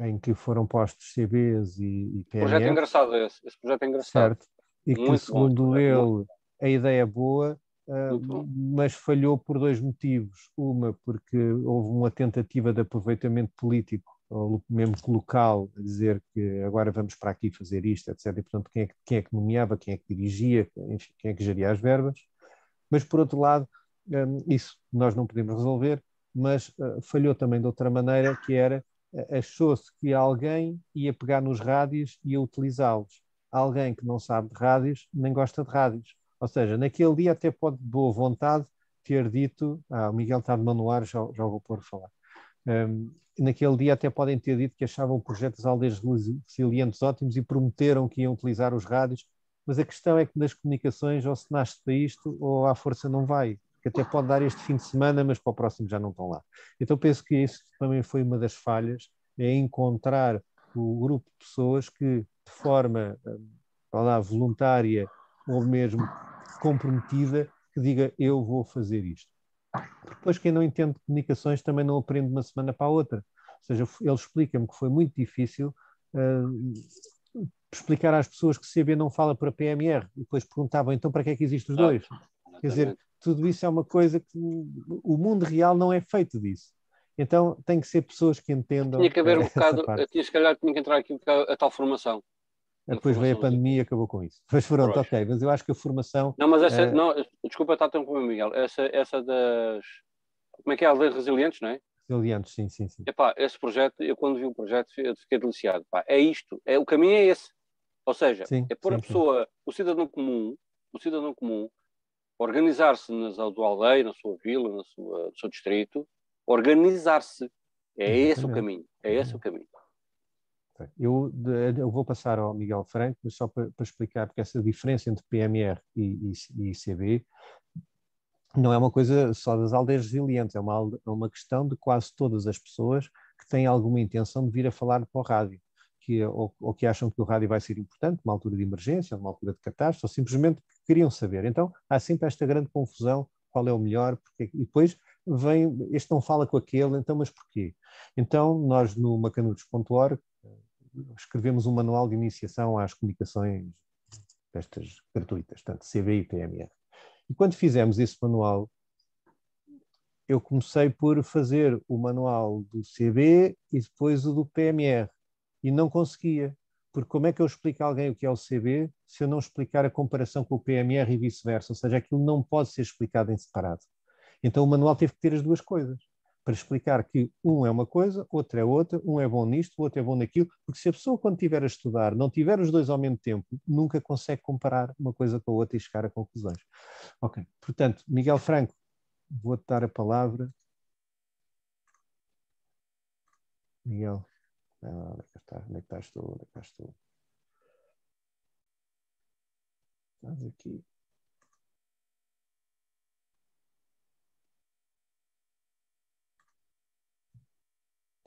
em que foram postos CBs e Projeto PMR, engraçado esse projeto é engraçado. certo? E que, Muito bom esse segundo projeto. ele, a ideia é boa, Muito bom. mas falhou por dois motivos. Uma, porque houve uma tentativa de aproveitamento político, ou mesmo local, a dizer que agora vamos para aqui fazer isto, etc. E, portanto, quem é que nomeava, quem é que dirigia, enfim, quem é que geria as verbas. Mas, por outro lado, isso nós não podemos resolver, mas falhou também de outra maneira, que era, achou-se que alguém ia pegar nos rádios e ia utilizá-los. Alguém que não sabe de rádios, nem gosta de rádios. Ou seja, naquele dia até pode, de boa vontade, ter dito, o Miguel está de manuar, já vou pôr a falar. Naquele dia até podem ter dito que achavam o projeto das aldeias resilientes ótimos e prometeram que iam utilizar os rádios, mas a questão é que nas comunicações ou se nasce para isto ou à força não vai, que até pode dar este fim de semana, mas para o próximo já não estão lá. Então penso que isso também foi uma das falhas, é encontrar o grupo de pessoas que de forma voluntária ou mesmo comprometida, que diga eu vou fazer isto. Depois, quem não entende de comunicações também não aprende de uma semana para a outra. Ou seja, ele explica-me que foi muito difícil explicar às pessoas que CB não fala para PMR. E depois perguntavam, então para que é que existem os dois? Quer dizer, tudo isso é uma coisa que o mundo real não é feito disso. Então tem que ser pessoas que entendam Tinha que haver um essa bocado, parte. se calhar tinha que entrar aqui um bocado a tal formação. Depois veio a pandemia e acabou com isso. Mas pronto, ok. Mas eu acho que a formação... Não, mas essa, não, desculpa estar tão com o Miguel, essa das, como é que é, aldeias resilientes, não é? Resilientes, sim, sim, sim. Epá, esse projeto, eu quando vi o projeto fiquei deliciado. Epá, é isto, o caminho é esse. Ou seja, Sim, é pôr a sim, sim. pessoa, o cidadão comum, organizar-se na sua aldeia, na sua vila, no seu distrito, organizar-se. É esse o Exatamente. caminho. É esse o caminho. Eu vou passar ao Miguel Franco, mas só para explicar, porque essa diferença entre PMR e ICB não é uma coisa só das aldeias resilientes, é uma questão de quase todas as pessoas que têm alguma intenção de vir a falar para o rádio, ou que acham que o rádio vai ser importante numa altura de emergência, numa altura de catástrofe, ou simplesmente queriam saber. Então há sempre esta grande confusão, qual é o melhor, porque, e depois vem, este não fala com aquele, então mas porquê? Então nós no macanudos.org escrevemos um manual de iniciação às comunicações destas gratuitas, tanto CB e PMR. E quando fizemos esse manual, eu comecei por fazer o manual do CB e depois o do PMR. E não conseguia. Porque como é que eu explico a alguém o que é o CB se eu não explicar a comparação com o PMR e vice-versa? Ou seja, aquilo não pode ser explicado em separado. Então o manual teve que ter as duas coisas. Para explicar que um é uma coisa, outro é outra, um é bom nisto, o outro é bom naquilo, porque se a pessoa, quando estiver a estudar, não tiver os dois ao mesmo tempo, nunca consegue comparar uma coisa com a outra e chegar a conclusões. Ok, portanto, Miguel Franco, vou-te dar a palavra. Miguel, onde é que estás tu? Onde é que estás tu? Estás aqui.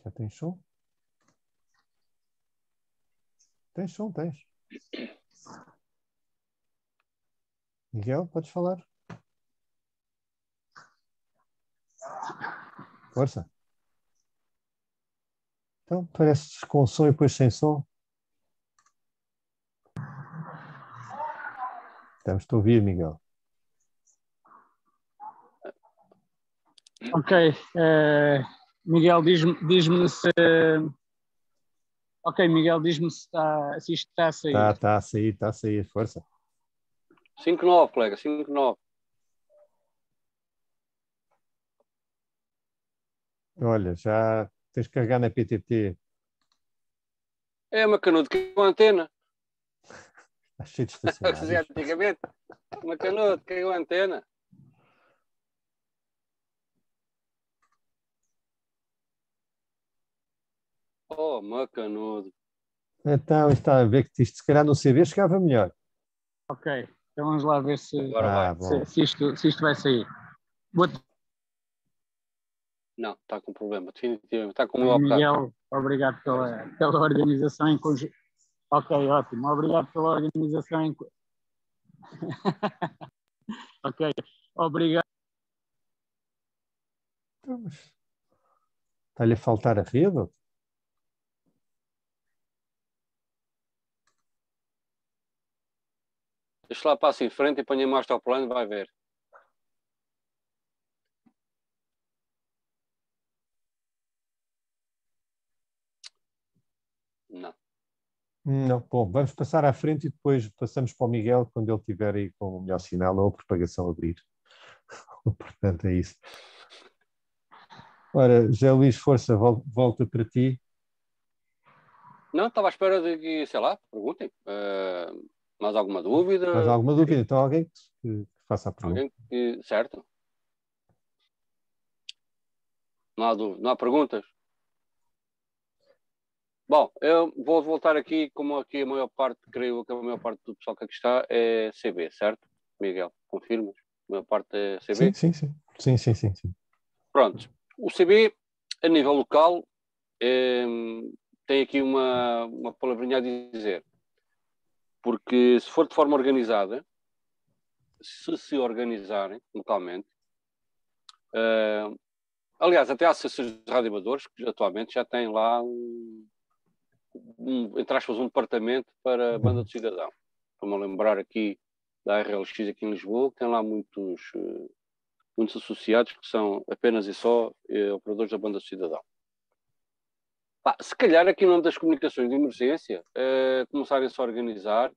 Já tens som? Tens som, tens. Miguel, podes falar? Força. Então, pareces com som e depois sem som. Estamos a ouvir, Miguel. Ok. Miguel, diz-me se. Ok, Miguel, diz-me se isto está a sair. Está a sair, força. 5-9, colega, 5-9. Olha, já tens que carregar na PTT. É uma canudo que com antena. Está cheio de Fazia estacionários. antigamente. Uma canudo que com antena. Oh, macanudo. Então, está a ver que isto, se calhar no CV chegava melhor. Ok, então vamos lá ver Agora vai. Bom. se isto vai sair. Não, está com problema, definitivamente. Está com o meu bocado. Miguel, obrigado pela organização em conjunto. Ok, ótimo. Obrigado pela organização em Ok, obrigado. Então, mas está-lhe a faltar a rede? Deixa lá, passa em frente e ponha mais ao plano, vai ver. Não. Não. Bom, vamos passar à frente e depois passamos para o Miguel quando ele estiver aí com o melhor sinal ou a propagação a abrir. Portanto, é isso. Ora, José Luís, força, volta para ti. Não, estava à espera de que, sei lá, perguntem. Mais alguma dúvida? Mais alguma dúvida? Então, alguém que faça a pergunta. Alguém que... Certo? Não há dúvida, não há perguntas? Bom, eu vou voltar aqui, como aqui a maior parte, creio que a maior parte do pessoal que aqui está é CB, certo? Miguel, confirmas? A maior parte é CB? Sim. Pronto. O CB, a nível local, tem aqui uma palavrinha a dizer. Porque se for de forma organizada, se organizarem localmente, aliás, até há associações de radioamadores que atualmente já têm lá entre aspas, um departamento para a banda do cidadão. Estou-me a lembrar aqui da RLX aqui em Lisboa, que tem lá muitos associados que são apenas e só operadores da banda do cidadão. Se calhar aqui no âmbito das comunicações de emergência, começarem-se a organizar,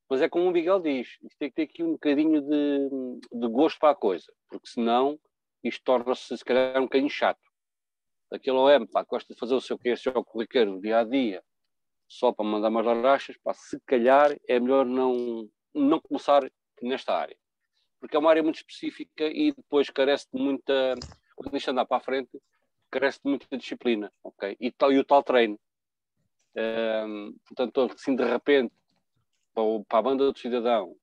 mas é como o Miguel diz, isto tem que ter aqui um bocadinho de gosto para a coisa, porque senão isto torna-se, se calhar, um bocadinho chato. Aquilo gosta de fazer o seu que é o corriqueiro do dia a dia, só para mandar umas larachas, se calhar é melhor não começar nesta área, porque é uma área muito específica e depois carece de muita, quando isto andar para a frente, carece de muita disciplina, ok? E o tal treino. Portanto, assim de repente, para a banda do cidadão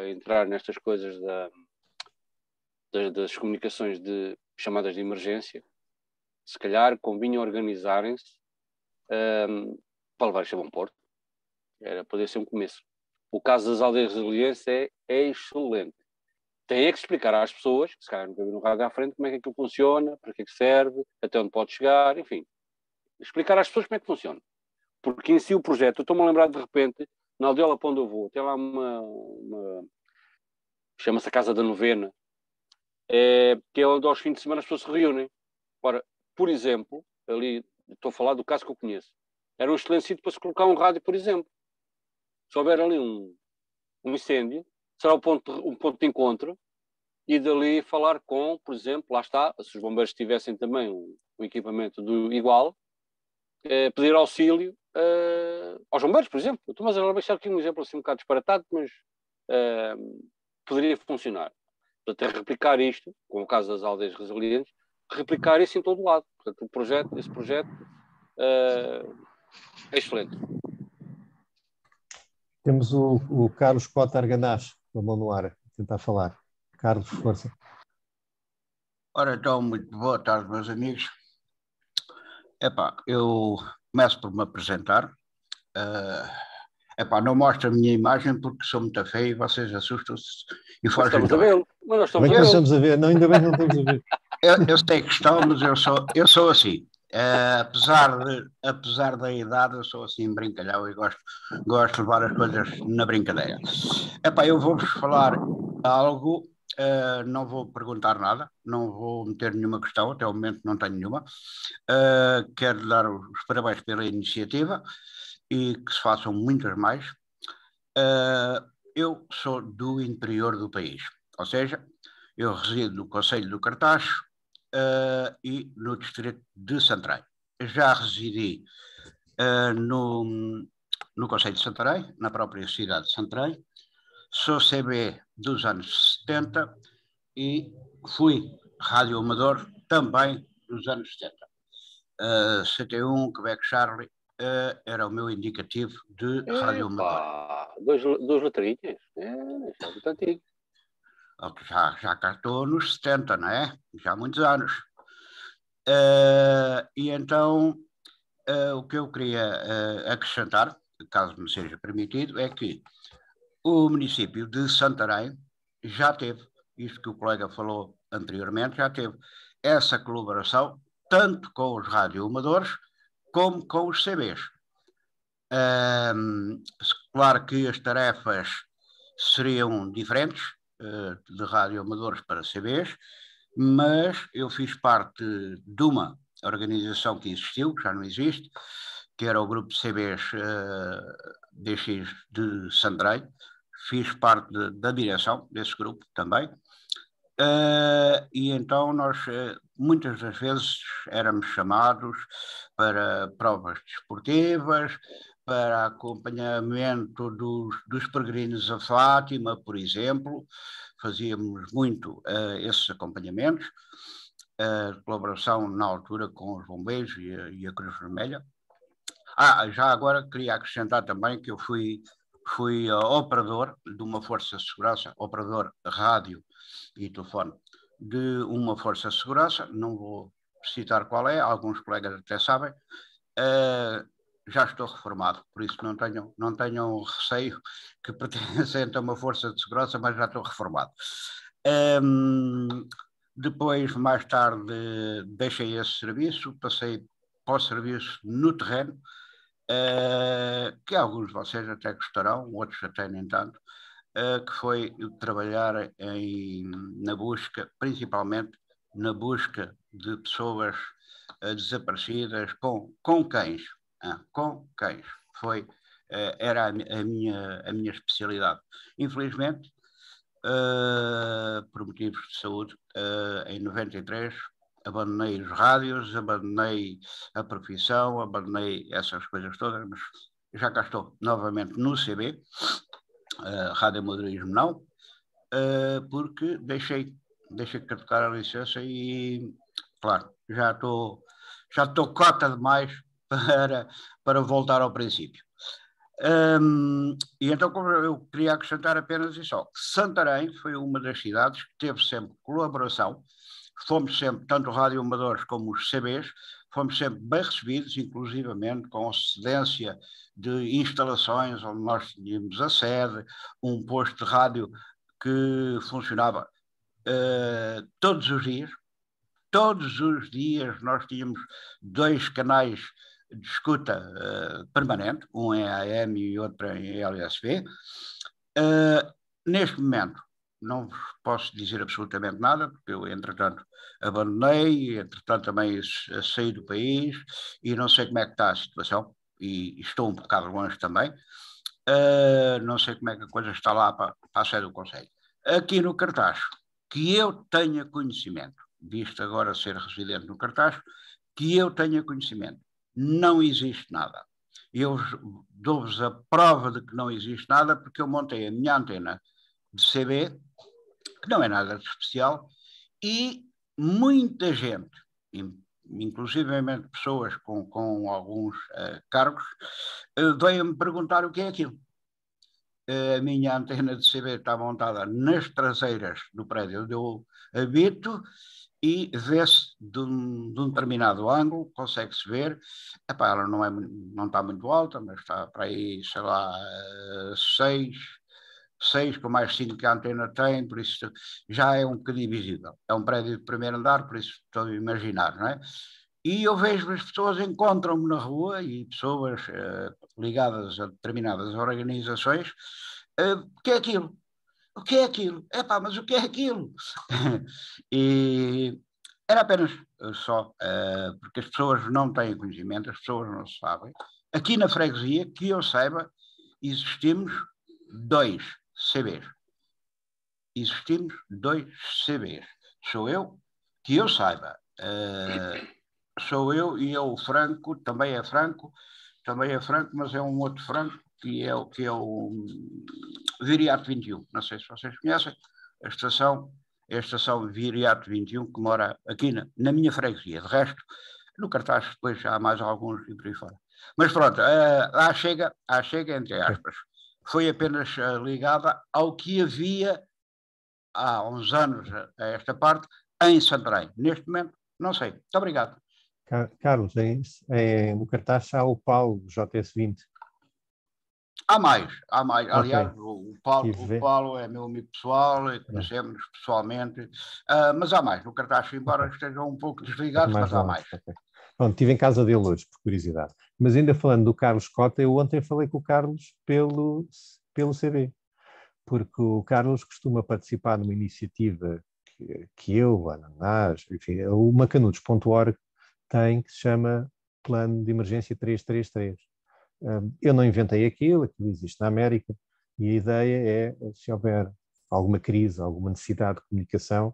entrar nestas coisas das comunicações de chamadas de emergência, se calhar convinha organizarem-se para levar isto a bom porto. Poder ser um começo. O caso das aldeias resilientes é excelente. Tem que explicar às pessoas, que se calhar nunca viram rádio à frente, como é que aquilo funciona, para que é que serve, até onde pode chegar, enfim. Explicar às pessoas como é que funciona. Porque em si o projeto, eu estou-me a lembrar de repente, na aldeia para onde eu vou, tem lá chama-se a Casa da Novena, que é onde aos fins de semana as pessoas se reúnem. Ora, por exemplo, ali, estou a falar do caso que eu conheço, era um excelente sítio para se colocar um rádio, por exemplo. Se houver ali um incêndio, será um ponto de encontro e dali falar com, por exemplo, lá está, se os bombeiros tivessem também um equipamento igual, pedir auxílio aos bombeiros, por exemplo. Estou a deixar aqui um exemplo assim um bocado disparatado, mas poderia funcionar. Portanto, replicar isto, com o caso das aldeias resilientes, replicar isso em todo o lado. Portanto, esse projeto é excelente. Temos o Carlos Cota Arganache. com a mão no ar, tentar falar. Carlos, força. Ora, então, muito boa tarde, meus amigos. Epá, eu começo por me apresentar. Epá, não mostro a minha imagem porque sou muito feio e vocês assustam-se e Nós fogem estamos a de olhos. vê-lo. Mas nós estamos Bem a que não vê-lo. estamos a ver, não, ainda bem que não estamos a ver. Eu sei que estão, mas eu sou assim. Apesar da idade, eu sou assim brincalhão e gosto de levar as coisas na brincadeira. Epá, eu vou-vos falar algo, não vou perguntar nada, não vou meter nenhuma questão, até o momento não tenho nenhuma. Quero dar os parabéns pela iniciativa e que se façam muitas mais. Eu sou do interior do país, ou seja, eu resido no Concelho do Cartacho e no distrito de Santarém. Já residi no Concelho de Santarém, na própria cidade de Santarém. Sou CB dos anos 70 e fui radioamador também dos anos 70. 71, Quebec Charlie, era o meu indicativo de radioamador. Duas letrinhas. Isso é muito antigo. Já cá estou nos 70, não é? Já há muitos anos. E então, o que eu queria acrescentar, caso me seja permitido, é que o município de Santarém já teve, isto que o colega falou anteriormente, já teve essa colaboração, tanto com os radioamadores como com os CBs. Claro que as tarefas seriam diferentes, de radioamadores para CBs, mas eu fiz parte de uma organização que existiu, que já não existe, que era o grupo de CBs DX de Santarém. Fiz parte da direção desse grupo também. E então nós muitas das vezes éramos chamados para provas desportivas, para acompanhamento dos peregrinos a Fátima, por exemplo. Fazíamos muito esses acompanhamentos, colaboração na altura com os bombeiros e a Cruz Vermelha. Já agora queria acrescentar também que eu fui operador de uma força de segurança, operador rádio e telefone de uma força de segurança, não vou citar qual é, alguns colegas até sabem. Já estou reformado, por isso não tenham receio que pertencem a uma força de segurança, mas já estou reformado. Depois, mais tarde, deixei esse serviço, passei para o serviço no terreno, que alguns de vocês até gostarão, outros até nem tanto, que foi trabalhar na busca, principalmente na busca de pessoas desaparecidas com cães. Com cães. Era a minha especialidade. Infelizmente, por motivos de saúde, em 93, abandonei os rádios, abandonei a profissão, abandonei essas coisas todas, mas já cá estou novamente no CB, radioamadorismo não, porque deixei caducar a licença e, claro, já estou cota demais para voltar ao princípio. E então eu queria acrescentar apenas isso. Santarém foi uma das cidades que teve sempre colaboração, fomos sempre, tanto radioamadores como os CBs, fomos sempre bem recebidos, inclusivamente com cedência de instalações onde nós tínhamos a sede, um posto de rádio que funcionava todos os dias. Todos os dias nós tínhamos 2 canais de escuta permanente, um em AM e outro em LSV. Neste momento, não vos posso dizer absolutamente nada, porque eu, entretanto, abandonei, entretanto, também saí do país e não sei como é que está a situação, e estou um bocado longe também. Não sei como é que a coisa está lá para a sede do Conselho. Aqui no Cartacho, que eu tenha conhecimento, visto agora ser residente no Cartacho, que eu tenha conhecimento, não existe nada. Eu dou-vos a prova de que não existe nada, porque eu montei a minha antena de CB, que não é nada de especial, e muita gente, inclusivamente pessoas com alguns cargos, veio-me perguntar o que é aquilo. a minha antena de CB está montada nas traseiras do prédio onde eu habito e vê-se de um determinado ângulo, consegue-se ver. Epá, ela não está muito alta, mas está para aí, sei lá, 6 com mais 5 que a antena tem, por isso já é um bocadinho visível. É um prédio de primeiro andar, por isso estou a imaginar, não é? E eu vejo as pessoas encontram-me na rua e pessoas ligadas a determinadas organizações. O que é aquilo? O que é aquilo? Epá, mas o que é aquilo? E era apenas só porque as pessoas não têm conhecimento, as pessoas não sabem. Aqui na freguesia, que eu saiba, existimos 2 CBs. Existimos 2 CBs. Sou eu, que eu saiba. Sou eu e é o Franco, também é Franco, mas é um outro Franco, que é o Viriato 21. Não sei se vocês conhecem a estação Viriato 21, que mora aqui na minha freguesia. De resto, no cartaz depois há mais alguns e por aí fora. Mas pronto, à chega, entre aspas, foi apenas ligada ao que havia há uns anos a esta parte em Santarém. Neste momento, não sei. Muito obrigado. Carlos, no cartaz há o Paulo, JS20. Há mais. Aliás, Okay. o Paulo é meu amigo pessoal, conhecemos-nos pessoalmente, mas há mais. No cartaz, embora estejam um pouco desligados, mas há mais. Okay. Pronto, estive em casa dele hoje, por curiosidade. Mas ainda falando do Carlos Cota, eu ontem falei com o Carlos pelo CB, porque o Carlos costuma participar numa iniciativa que eu, a Ananás, enfim, o macanudos.org tem, que se chama Plano de Emergência 333. Eu não inventei aquilo existe na América, e a ideia é, se houver alguma crise, alguma necessidade de comunicação,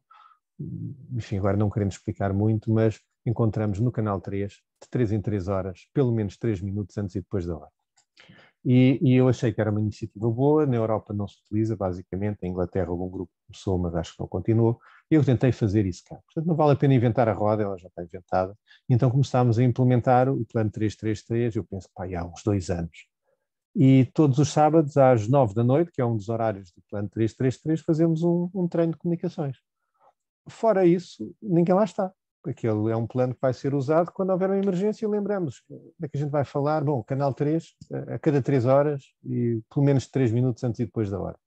enfim, agora não querendo explicar muito, mas encontramos no canal 3, de 3 em 3 horas, pelo menos 3 minutos antes e depois da hora. E eu achei que era uma iniciativa boa. Na Europa não se utiliza, basicamente. Em Inglaterra algum grupo começou, mas acho que não continuou. E eu tentei fazer isso cá. Portanto, não vale a pena inventar a roda, ela já está inventada. Então começámos a implementar o plano 333, eu penso que há uns 2 anos. E todos os sábados, às 9 da noite, que é um dos horários do plano 333, fazemos um treino de comunicações. Fora isso, ninguém lá está. Aquele é um plano que vai ser usado quando houver uma emergência. Lembramos, onde é que a gente vai falar? Bom, canal 3, a cada 3 horas e pelo menos 3 minutos antes e depois da hora.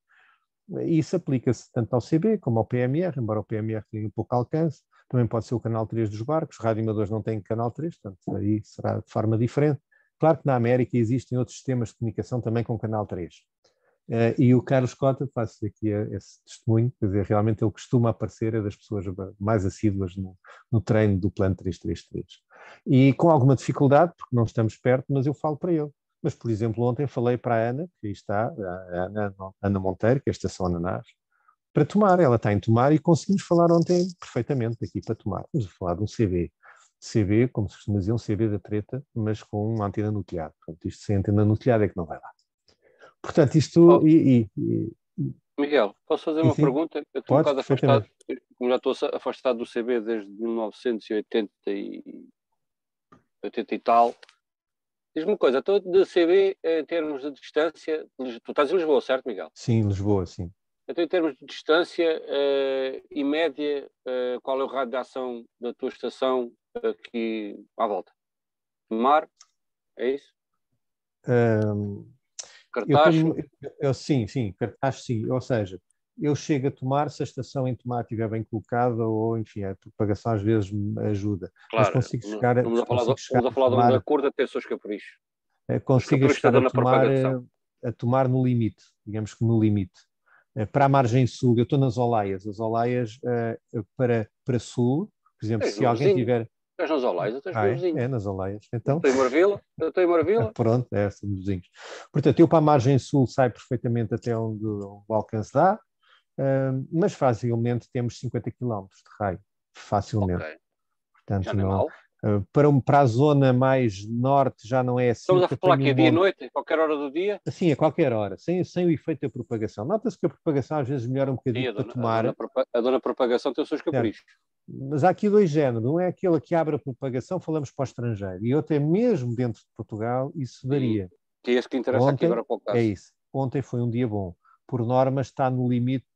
E isso aplica-se tanto ao CB como ao PMR, embora o PMR tenha um pouco alcance. Também pode ser o canal 3 dos barcos. Os radioamadores não têm canal 3, portanto aí será de forma diferente. Claro que na América existem outros sistemas de comunicação também com canal 3. E o Carlos Cota, faço aqui esse testemunho, quer dizer, realmente ele costuma aparecer, é das pessoas mais assíduas no treino do plano 333. E com alguma dificuldade, porque não estamos perto, mas eu falo para ele. Mas, por exemplo, ontem falei para a Ana, que aí está, a Ana Monteiro, que é a Estação Ananás, para Tomar. Ela está em Tomar e conseguimos falar ontem perfeitamente aqui para Tomar. Vamos falar de um CB. CB, como se costuma dizer, um CB da treta, mas com uma antena nuclear. Portanto, isto sem antena nuclear é que não vai lá. Portanto, isto... Miguel, posso fazer uma pergunta? Eu estou um bocado afastado, como já estou afastado do CB desde 1980 e tal. Diz-me uma coisa, estou de CB em termos de distância, tu estás em Lisboa, certo, Miguel? Sim, Lisboa, sim. Então, em termos de distância e média, qual é o raio de ação da tua estação aqui à volta? Mar? É isso? Cartacho? Sim, Cartacho sim, ou seja, eu chego a Tomar, se a estação em Tomar estiver bem colocada, ou enfim, a propagação às vezes me ajuda. Claro, mas consigo chegar a... Vamos a falar de onda curta, ter seus caprichos. Consigo chegar a Tomar no limite, digamos que no limite. Para a margem sul, eu estou nas Olaias, as Olaias para sul, por exemplo, se alguém tiver... Estás nas Olaias, eu estou vizinho. É, nas Olaias. Então... Eu estou em Marvila. Pronto, somos vizinhos. Portanto, eu para a margem sul saio perfeitamente até onde o alcance dá, mas facilmente temos 50 km de raio. Facilmente. Okay. Portanto, não, para a zona mais norte já não é assim. Estamos a falar aqui dia e noite, a qualquer hora do dia? Sim, a qualquer hora, sem o efeito da propagação. Nota-se que a propagação às vezes melhora um bocadinho para Tomar. A dona propagação tem os seus caprichos. Mas há aqui 2 géneros. Um é aquele que abre a propagação, falamos para o estrangeiro. E outro é mesmo dentro de Portugal, isso varia. Que é esse que interessa aqui agora para o caso. É isso. ontem foi um dia bom. Por norma está no limite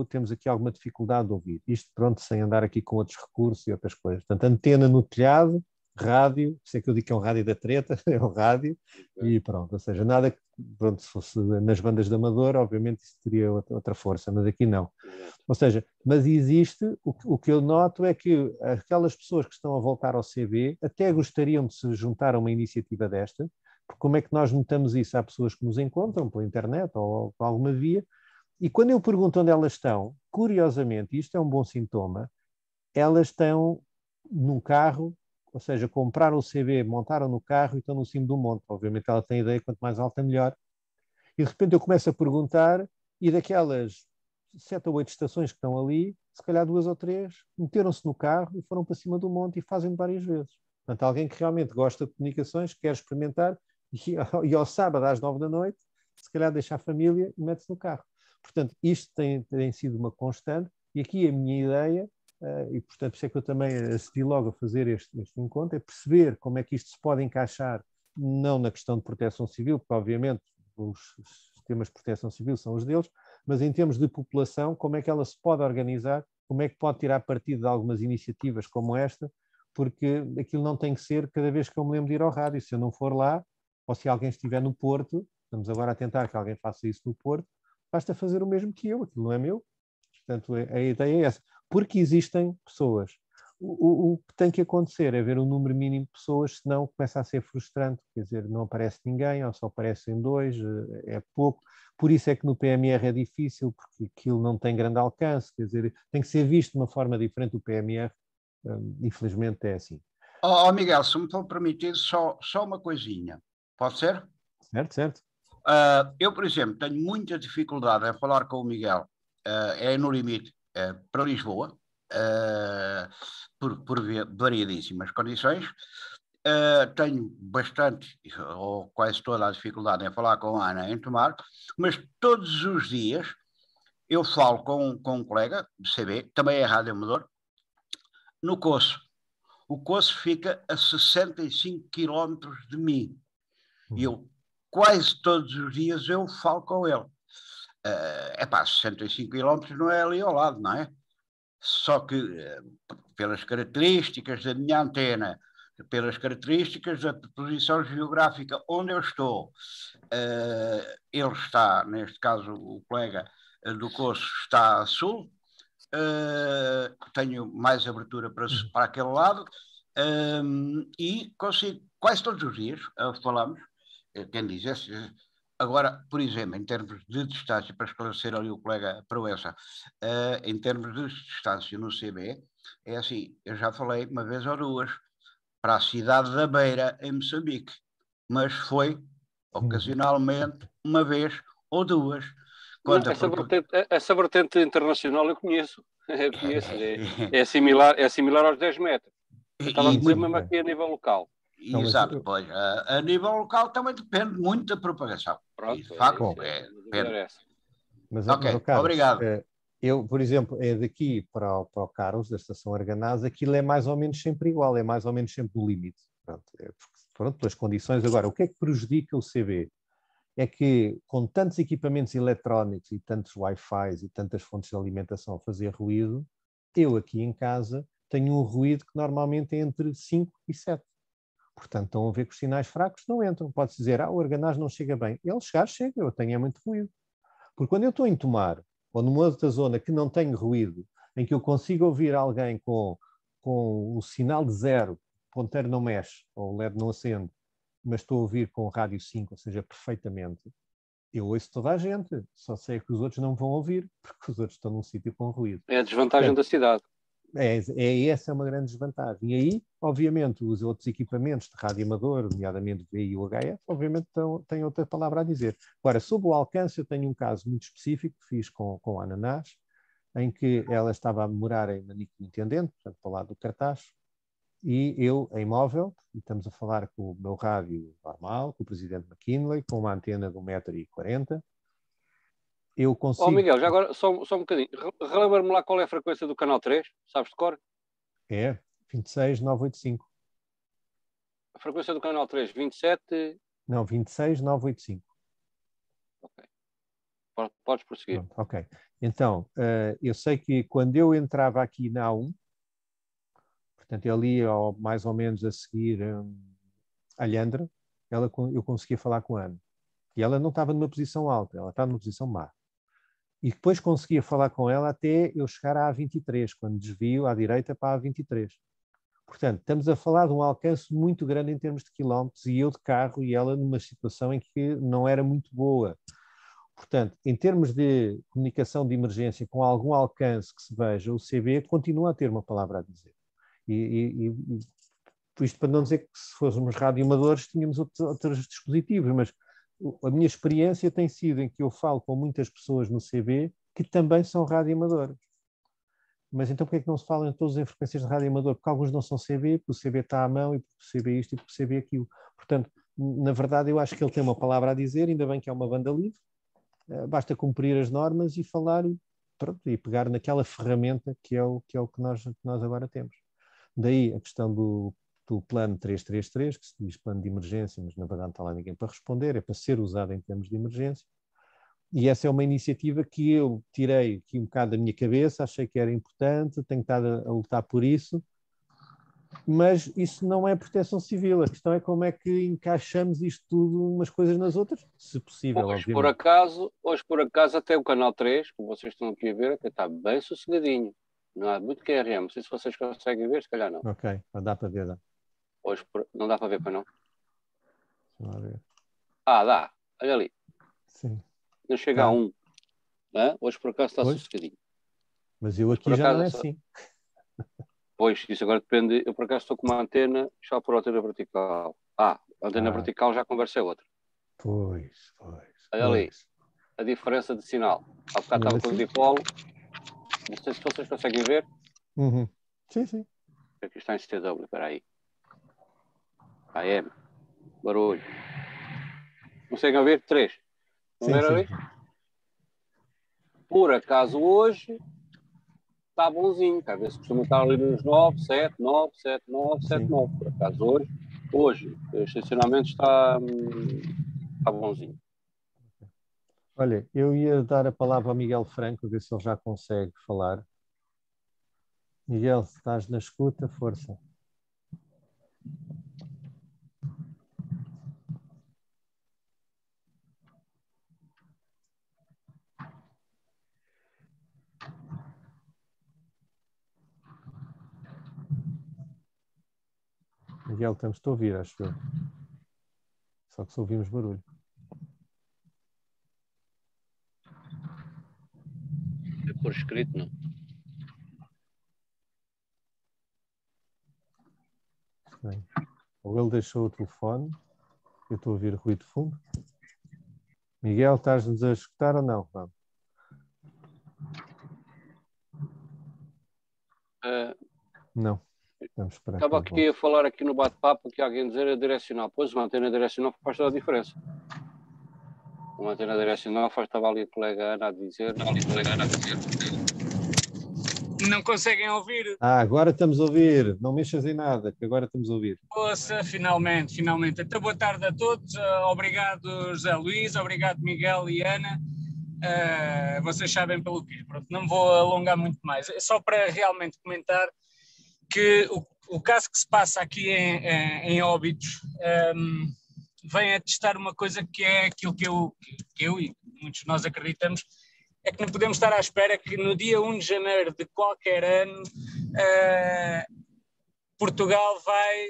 temos aqui alguma dificuldade de ouvir. Isto, pronto, sem andar aqui com outros recursos e outras coisas. Portanto, antena no telhado, rádio, sei que eu digo que é um rádio da treta, é um rádio, e pronto, ou seja, nada que, pronto, se fosse nas bandas de amador, obviamente isso teria outra força, mas aqui não. Ou seja, mas existe, o que eu noto é que aquelas pessoas que estão a voltar ao CB até gostariam de se juntar a uma iniciativa desta, porque como é que nós notamos isso? Há pessoas que nos encontram pela internet ou por alguma via, e quando eu pergunto onde elas estão, curiosamente, isto é um bom sintoma, elas estão num carro, ou seja, compraram o CB, montaram no carro e estão no cimo do monte. Obviamente ela tem a ideia, quanto mais alta, melhor. E de repente eu começo a perguntar, e daquelas 7 ou 8 estações que estão ali, se calhar 2 ou 3 meteram-se no carro e foram para cima do monte e fazem várias vezes. Portanto, alguém que realmente gosta de comunicações, quer experimentar, e ao sábado às 9 da noite, se calhar deixa a família e mete-se no carro. Portanto, isto tem sido uma constante, e aqui a minha ideia, e portanto, por isso é que eu também acedi logo a fazer este encontro, é perceber como é que isto se pode encaixar, não na questão de proteção civil, porque obviamente os sistemas de proteção civil são os deles, mas em termos de população, como é que ela se pode organizar, como é que pode tirar partido de algumas iniciativas como esta, porque aquilo não tem que ser cada vez que eu me lembro de ir ao rádio. Se eu não for lá, ou se alguém estiver no Porto, estamos agora a tentar que alguém faça isso no Porto, basta fazer o mesmo que eu, aquilo não é meu. Portanto, a ideia é essa. Porque existem pessoas. O que tem que acontecer é ver um número mínimo de pessoas, senão começa a ser frustrante. Quer dizer, não aparece ninguém, ou só aparecem 2, é pouco. Por isso é que no PMR é difícil, porque aquilo não tem grande alcance. Quer dizer, tem que ser visto de uma forma diferente do PMR. Infelizmente é assim. Miguel, se me for permitido, só uma coisinha. Pode ser? Certo, certo. Eu, por exemplo, tenho muita dificuldade em falar com o Miguel, é no limite para Lisboa, por variedíssimas condições. Tenho bastante, ou quase toda a dificuldade em falar com a Ana em Tomar, mas todos os dias eu falo com um colega de CB, também é rádio amador, no Coço. O Coço fica a 65 quilómetros de mim. E eu, quase todos os dias, eu falo com ele. 65 quilómetros não é ali ao lado, não é? Só que, pelas características da minha antena, pelas características da posição geográfica onde eu estou, ele está, neste caso, o colega do Coço está a sul, tenho mais abertura para aquele lado, e consigo, quase todos os dias, falamos, quem diz, agora, por exemplo, em termos de distância, para esclarecer ali o colega Proença, em termos de distância no CB, é assim, eu já falei uma vez ou duas para a cidade da Beira, em Moçambique, mas foi ocasionalmente uma vez ou duas. Essa vertente internacional eu conheço. É similar aos 10 metros. Eu estava a dizer mesmo aqui a nível local. Exato, pois. A nível local também depende muito da propagação. Pronto, e, de facto, Mas, ok, Carlos, obrigado. Eu, por exemplo, daqui para o Carlos, da Estação Arganaz, aquilo é mais ou menos sempre igual, é mais ou menos sempre no limite. Pronto, pelas condições. Agora, o que é que prejudica o CB? É que, com tantos equipamentos eletrónicos e tantos Wi-Fi e tantas fontes de alimentação a fazer ruído, eu aqui em casa tenho um ruído que normalmente é entre 5 e 7. Portanto, estão a ver que os sinais fracos não entram. Pode-se dizer, o Arganaz não chega bem. Ele chega, eu tenho muito ruído. Porque quando eu estou em Tomar, ou numa outra zona que não tenho ruído, em que eu consigo ouvir alguém com o sinal de 0, o ponteiro não mexe, ou o LED não acende, mas estou a ouvir com o rádio 5, ou seja, perfeitamente, eu ouço toda a gente, só sei que os outros não vão ouvir, porque os outros estão num sítio com ruído. É a desvantagem da cidade. Essa é uma grande desvantagem. E aí, obviamente, os outros equipamentos de rádio amador, nomeadamente o VI e o HF, obviamente têm outra palavra a dizer. Agora, sobre o alcance, eu tenho um caso muito específico que fiz com a Ananás, em que ela estava a morar em Manique do Intendente, portanto, para o lado do cartaz, e eu, em móvel, e estamos a falar com o meu rádio normal, com o presidente McKinley, com uma antena de 1,40 m, eu consigo... Miguel, já agora, só um bocadinho. Relembra-me lá qual é a frequência do canal 3, sabes de cor? É, 26985. A frequência do canal 3, 27... Não, 26985. Ok. Podes prosseguir. Pronto, ok. Então, eu sei que quando eu entrava aqui na A1, portanto, ali mais ou menos a seguir a Lhandra, eu conseguia falar com a Ana. E ela não estava numa posição alta, ela estava numa posição má. E depois conseguia falar com ela até eu chegar à A23, quando desvio à direita para a A23. Portanto, estamos a falar de um alcance muito grande em termos de quilómetros, e eu de carro e ela numa situação em que não era muito boa. Portanto, em termos de comunicação de emergência com algum alcance que se veja, o CB continua a ter uma palavra a dizer. E isto para não dizer que se fôssemos radioamadores tínhamos outros dispositivos, mas a minha experiência tem sido em que eu falo com muitas pessoas no CB que também são radioamadores. Mas então porquê é que não se falam todos em frequências de radioamador? Porque alguns não são CB, porque o CB está à mão, e porque o CB isto e porque o CB aquilo. Portanto, na verdade, eu acho que ele tem uma palavra a dizer, ainda bem que é uma banda livre, basta cumprir as normas e falar e pegar naquela ferramenta que é o que nós agora temos. Daí a questão do plano 333, que se diz plano de emergência, mas na verdade não está lá ninguém para responder, é para ser usado em termos de emergência. E essa é uma iniciativa que eu tirei aqui um bocado da minha cabeça, achei que era importante, tenho estado a lutar por isso, mas isso não é proteção civil. A questão é como é que encaixamos isto tudo, umas coisas nas outras, se possível, Hoje, obviamente. por acaso, até o canal 3, como vocês estão aqui a ver, até está bem sossegadinho. Não há muito QRM. Não sei se vocês conseguem ver, se calhar não. Ok, dá para ver, dá. Hoje, não dá para ver, para não? Deixa lá ver. Dá. Olha ali. Sim. Não chega a 1. Hoje, por acaso, está sossegadinho. Mas eu aqui já não é assim. Pois, isso agora depende. Eu, por acaso, estou com uma antena, já por antena vertical. A antena vertical já conversa é outra. Pois. Olha ali, a diferença de sinal. Há bocado estava com o dipolo. Não sei se vocês conseguem ver. Uhum. Sim. Aqui está em CTW, espera aí. AM, barulho. Conseguem ouvir? 3. Vão ver ali? Por acaso hoje está bonzinho. Às vezes costuma estar ali nos 9, 7, 9, 7, 9, 7, 9. Por acaso hoje, excepcionalmente está bonzinho. Olha, eu ia dar a palavra ao Miguel Franco, a ver se ele já consegue falar. Miguel, se estás na escuta, força. Miguel, estamos-te a ouvir, acho eu. Só que só ouvimos barulho. É por escrito, não? Bem, ou ele deixou o telefone, eu estou a ouvir ruído de fundo. Miguel, estás-nos a escutar ou não? Vamos. Não. Vamos esperar. Estava aqui a falar aqui no bate-papo que alguém dizer a direcional. Pois, uma antena direcional faz toda a diferença. Uma antena direcional estava ali a colega Ana a dizer. Não conseguem ouvir? Agora estamos a ouvir. Não mexas em nada, que agora estamos a ouvir. Poxa, finalmente. Então, boa tarde a todos. Obrigado, José Luís. Obrigado, Miguel e Ana. Vocês sabem pelo quê. Pronto, não vou alongar muito mais. É só para realmente comentar que o caso que se passa aqui em Óbidos vem a testar uma coisa que é aquilo que eu e muitos de nós acreditamos, é que não podemos estar à espera que no dia 1 de janeiro de qualquer ano Portugal vai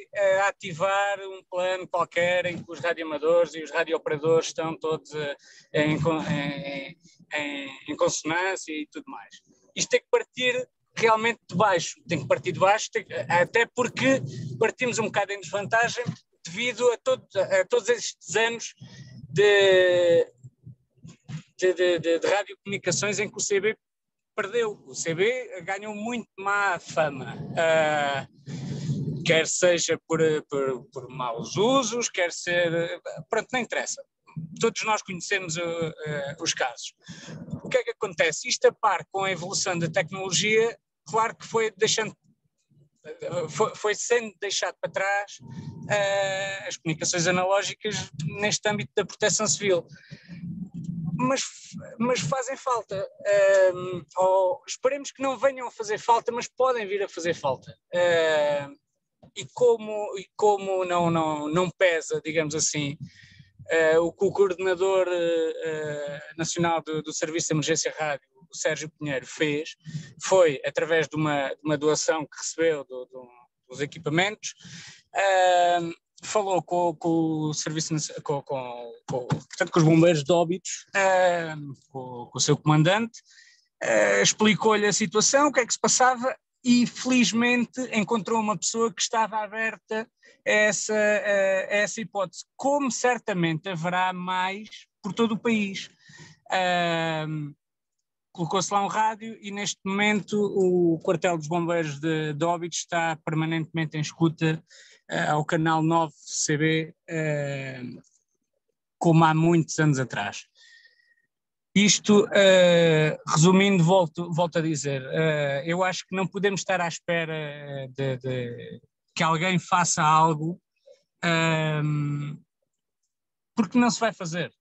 ativar um plano qualquer em que os radioamadores e os radiooperadores estão todos em consonância e tudo mais. Isto tem que partir realmente de baixo, até porque partimos um bocado em desvantagem devido a todos estes anos de radiocomunicações em que o CB perdeu. O CB ganhou muito má fama, quer seja por maus usos, quer ser... Pronto, não interessa. Todos nós conhecemos os casos. O que é que acontece? Isto a par com a evolução da tecnologia, claro que foi sendo deixado para trás as comunicações analógicas neste âmbito da proteção civil. mas fazem falta. Ou esperemos que não venham a fazer falta, mas podem vir a fazer falta. E como não pesa, digamos assim, o que o coordenador nacional do Serviço de Emergência Rádio, o Sérgio Pinheiro, fez, foi através de uma doação que recebeu dos equipamentos, falou com o serviço, portanto, com os bombeiros de Óbidos, com o seu comandante, explicou-lhe a situação, o que é que se passava, e felizmente encontrou uma pessoa que estava aberta a essa hipótese, como certamente haverá mais por todo o país. Colocou-se lá um rádio e neste momento o quartel dos bombeiros de Óbidos está permanentemente em escuta ao canal 9 CB, como há muitos anos atrás. Isto, resumindo, volto a dizer, eu acho que não podemos estar à espera de que alguém faça algo, porque não se vai fazer,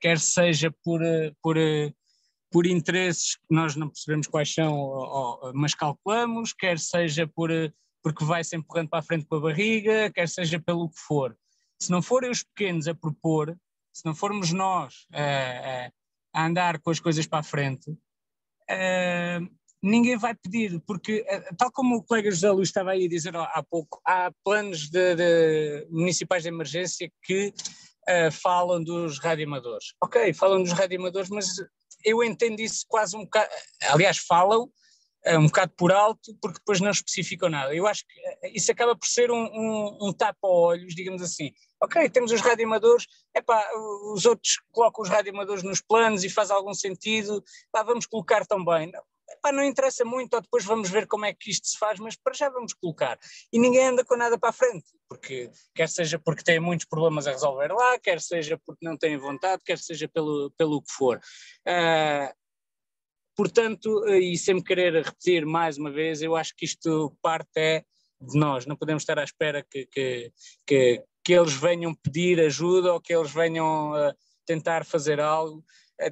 quer seja por interesses que nós não percebemos quais são, mas calculamos, quer seja porque vai-se empurrando para a frente com a barriga, quer seja pelo que for. Se não forem os pequenos a propor, se não formos nós a andar com as coisas para a frente, ninguém vai pedir, porque, tal como o colega José Luís estava aí a dizer há pouco, há planos municipais de emergência que falam dos radioamadores. Ok, falam dos radioamadores, mas eu entendo isso quase um bocado, aliás, falam um bocado por alto, porque depois não especificam nada. Eu acho que isso acaba por ser um tapa-olhos, digamos assim. Ok, temos os radioamadores, os outros colocam os radioamadores nos planos e faz algum sentido, vamos colocar também. Não interessa muito, ou depois vamos ver como é que isto se faz, mas para já vamos colocar. E ninguém anda com nada para a frente, porque quer seja porque tem muitos problemas a resolver lá, quer seja porque não tem vontade, quer seja pelo que for. Portanto, e sem me querer repetir mais uma vez, eu acho que isto parte de nós, não podemos estar à espera que eles venham pedir ajuda ou que eles venham tentar fazer algo.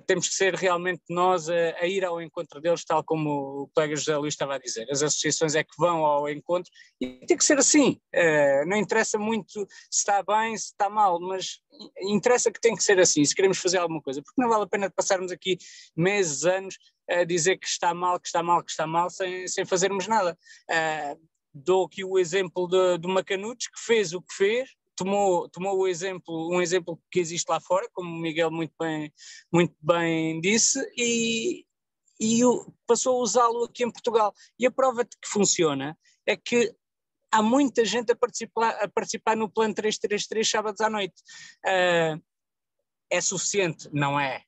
Temos que ser realmente nós a ir ao encontro deles, tal como o colega José Luís estava a dizer. As associações é que vão ao encontro e tem que ser assim. Não interessa muito se está bem, se está mal, mas interessa que tem que ser assim, se queremos fazer alguma coisa, porque não vale a pena passarmos aqui meses, anos a dizer que está mal, sem fazermos nada. Dou aqui o exemplo do Macanudos, que fez o que fez, tomou um exemplo que existe lá fora, como o Miguel muito bem disse, e passou a usá-lo aqui em Portugal. E a prova de que funciona é que há muita gente a participar no Plano 333 sábados à noite. É suficiente? Não é,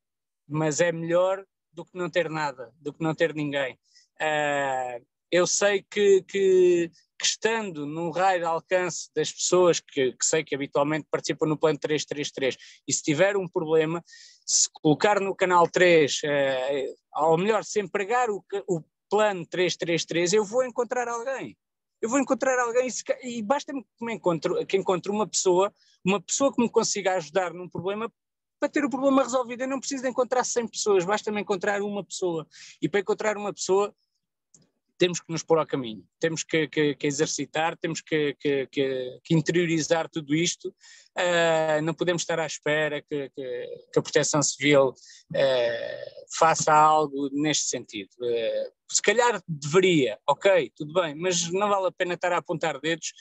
mas é melhor do que não ter nada, do que não ter ninguém. Eu sei que estando num raio de alcance das pessoas que sei que habitualmente participam no Plano 333, e se tiver um problema, se colocar no canal 3, ou melhor, se empregar o Plano 333, eu vou encontrar alguém. E basta-me que encontre uma pessoa que me consiga ajudar num problema para ter o problema resolvido. Eu não preciso de encontrar 100 pessoas, basta-me encontrar uma pessoa. E para encontrar uma pessoa temos que nos pôr ao caminho, temos que exercitar, temos que interiorizar tudo isto. Não podemos estar à espera que a Proteção Civil faça algo neste sentido. Se calhar deveria, ok, tudo bem, mas não vale a pena estar a apontar dedos,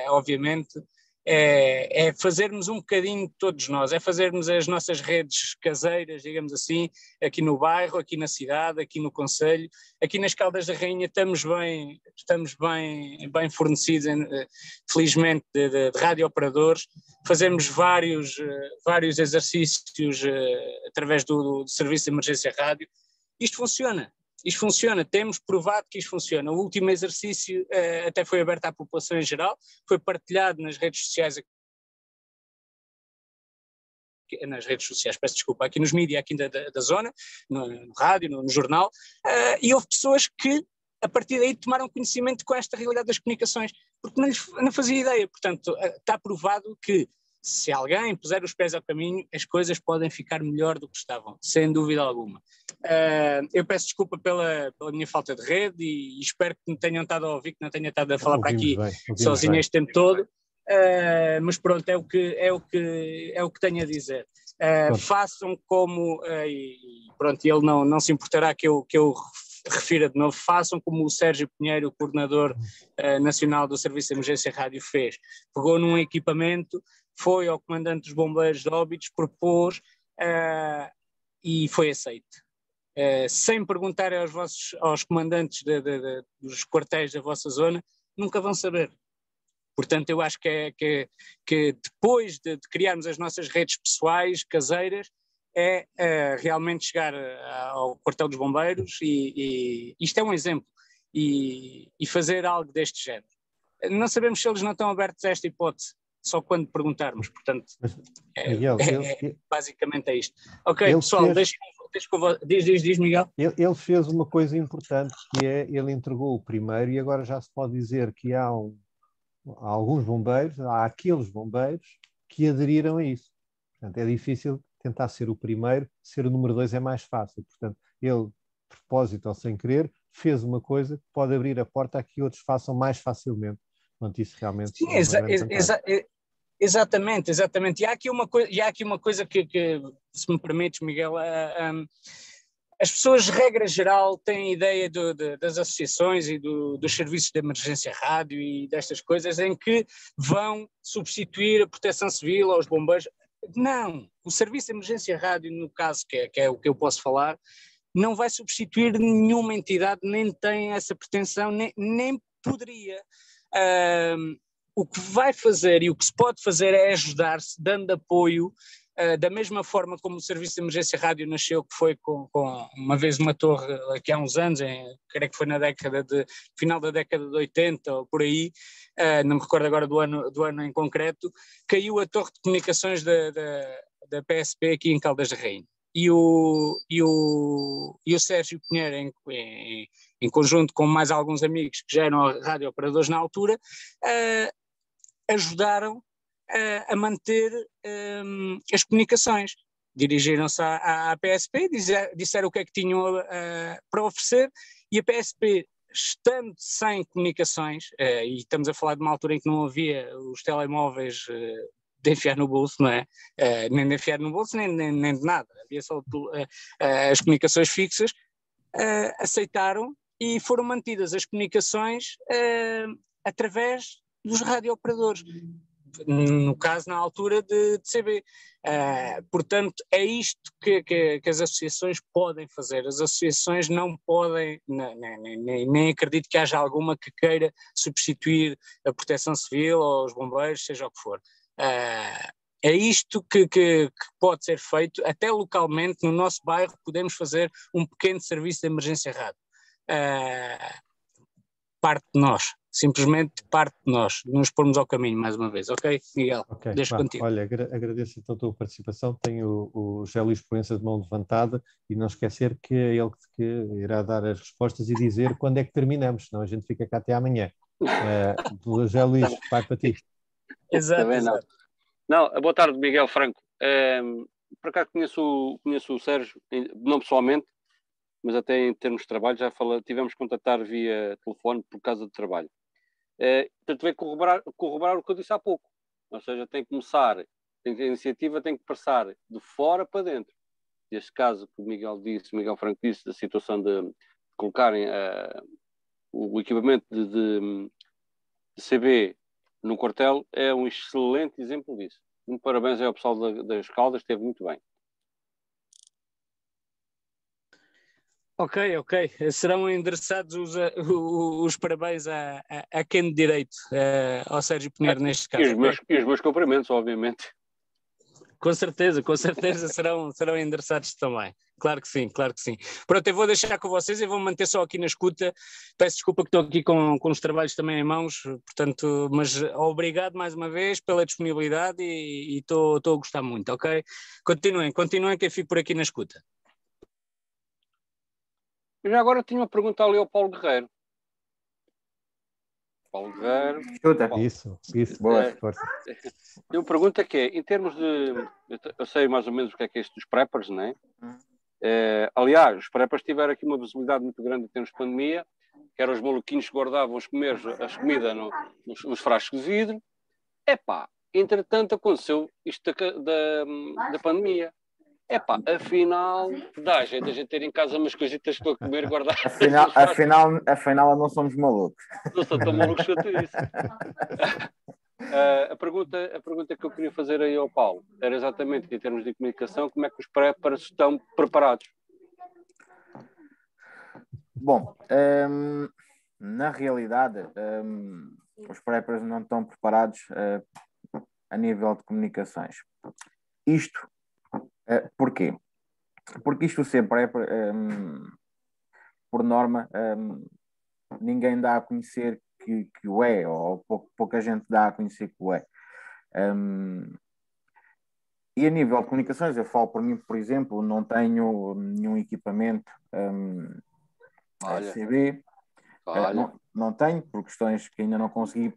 obviamente. É fazermos um bocadinho todos nós, é fazermos as nossas redes caseiras, digamos assim, aqui no bairro, aqui na cidade, aqui no concelho, aqui nas Caldas da Rainha estamos bem fornecidos, felizmente, de radiooperadores, fazemos vários exercícios através do Serviço de Emergência Rádio. Isto funciona, temos provado que isto funciona. O último exercício até foi aberto à população em geral, foi partilhado nas redes sociais, peço desculpa, aqui nos mídias aqui da zona, no rádio, no jornal, e houve pessoas que a partir daí tomaram conhecimento com esta realidade das comunicações, porque não fazia ideia. Portanto, está provado que se alguém puser os pés ao caminho, as coisas podem ficar melhor do que estavam, sem dúvida alguma. Eu peço desculpa pela minha falta de rede e espero que me tenham estado a ouvir, que não tenha estado a falar para aqui sozinho este tempo todo. Mas pronto, é o que tenho a dizer. Façam como, e pronto, ele não se importará que eu refira de novo, façam como o Sérgio Pinheiro, o coordenador nacional do Serviço de Emergência Rádio, fez. Pegou num equipamento, foi ao comandante dos bombeiros de Óbidos, propôs e foi aceito. Sem perguntar aos comandantes dos quartéis da vossa zona, nunca vão saber. Portanto, eu acho que depois de criarmos as nossas redes pessoais, caseiras, realmente chegar ao quartel dos bombeiros e isto é um exemplo, e fazer algo deste género. Não sabemos se eles não estão abertos a esta hipótese, só quando perguntarmos, portanto, Miguel, basicamente é isto. Ok, pessoal, diz Miguel. Ele fez uma coisa importante, que é, ele entregou o primeiro e agora já se pode dizer que há alguns bombeiros, há aqueles bombeiros que aderiram a isso. Portanto, é difícil tentar ser o primeiro, ser o número 2 é mais fácil. Portanto, ele, de propósito ou sem querer, fez uma coisa que pode abrir a porta a que outros façam mais facilmente. Portanto, isso realmente sim, exatamente. E há aqui uma coisa que se me permites, Miguel, as pessoas, regra geral, têm ideia das associações e dos serviços de emergência rádio e destas coisas em que vão substituir a proteção civil aos bombeiros. Não, o serviço de emergência rádio, no caso que é o que eu posso falar, não vai substituir nenhuma entidade, nem tem essa pretensão, nem poderia. O que vai fazer e o que se pode fazer é ajudar-se, dando apoio, da mesma forma como o Serviço de Emergência Rádio nasceu, que foi com uma vez uma torre, aqui há uns anos, creio que foi final da década de 80 ou por aí, não me recordo agora do ano em concreto, caiu a torre de comunicações da PSP aqui em Caldas da Rainha. E o Sérgio Pinheiro, em conjunto com mais alguns amigos que já eram radiooperadores na altura, ajudaram a manter as comunicações. Dirigiram-se à PSP, disseram o que é que tinham para oferecer, e a PSP, estando sem comunicações, e estamos a falar de uma altura em que não havia os telemóveis de enfiar no bolso, não é? Nem de enfiar no bolso, nem de nada, havia só as comunicações fixas, aceitaram e foram mantidas as comunicações através dos radiooperadores, no caso na altura de CB. Portanto, é isto que as associações podem fazer. As associações não podem, nem acredito que haja alguma que queira substituir a proteção civil ou os bombeiros, seja o que for. É isto que pode ser feito, até localmente no nosso bairro podemos fazer um pequeno serviço de emergência rádio. Parte de nós, simplesmente parte de nós, nos pormos ao caminho mais uma vez, ok, Miguel? Okay, deixo contigo. Olha, agradeço então a tua participação, tenho o José Luís Proença de mão levantada e não esquecer que é ele que irá dar as respostas e dizer quando é que terminamos, senão a gente fica cá até amanhã. José Luís, vai para ti. Exato. Não, boa tarde, Miguel Franco. Por acaso conheço o Sérgio, não pessoalmente, mas até em termos de trabalho, tivemos que contactar via telefone por causa de trabalho. Portanto, veio corroborar o que eu disse há pouco. Ou seja, a iniciativa tem que passar de fora para dentro. Este caso que o Miguel Franco disse, da situação de colocarem o equipamento de CB no quartel, é um excelente exemplo disso. Muito parabéns ao pessoal das Caldas, esteve muito bem. Ok. Serão endereçados os parabéns a quem de direito, ao Sérgio Pinheiro neste caso. E os meus cumprimentos, obviamente. Com certeza serão endereçados também. Claro que sim. Pronto, eu vou deixar com vocês e vou manter só aqui na escuta. Peço desculpa que estou aqui com os trabalhos também em mãos, portanto, mas obrigado mais uma vez pela disponibilidade e estou a gostar muito, ok? Continuem que eu fico por aqui na escuta. Eu já agora tinha uma pergunta ali ao Paulo Guerreiro. Paulo Guerreiro. Escuta. Isso. Boa. Força. Eu pergunto que é, em termos de... Eu sei mais ou menos o que é isto dos preppers, não é? Aliás, os preppers tiveram aqui uma visibilidade muito grande em termos de pandemia, que eram os maluquinhos que guardavam as comida nos frascos de vidro. Entretanto aconteceu isto da pandemia. Afinal, dá jeito a gente ter em casa umas coisitas para comer e guardar. Afinal, não somos malucos. Não sou tão malucos quanto isso. A pergunta que eu queria fazer aí ao Paulo era exatamente em termos de comunicação, como é que os preppers estão preparados? Bom, na realidade, os preppers não estão preparados a nível de comunicações. Isto, porquê? Porque isto ser prepper, por norma, ninguém dá a conhecer que o é, ou pouca gente dá a conhecer que o é. E a nível de comunicações, eu falo por mim, por exemplo, não tenho nenhum equipamento CB. Não tenho, por questões que ainda não consegui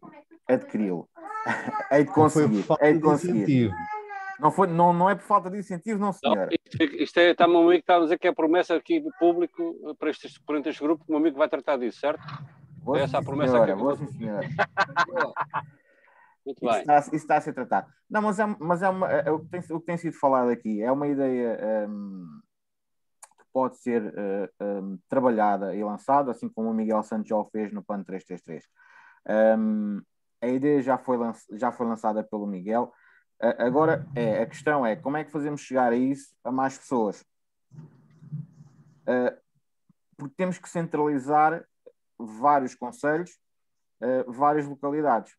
adquiri-lo. Hei de conseguir. Não é por falta de incentivo, não, senhora. Isto está um amigo que está a dizer que é promessa aqui do público para este grupo, que um amigo vai tratar disso, certo? Essa é a promessa senhora, que é boa, sim, senhora. Muito bem. Isso está a ser tratado. Não, mas o que tem sido falado aqui é uma ideia que pode ser trabalhada e lançada, assim como o Miguel Santos já o fez no PAN 333. A ideia já foi lançada pelo Miguel. Agora, a questão é como é que fazemos chegar a isso a mais pessoas? Porque temos que centralizar vários concelhos, várias localidades.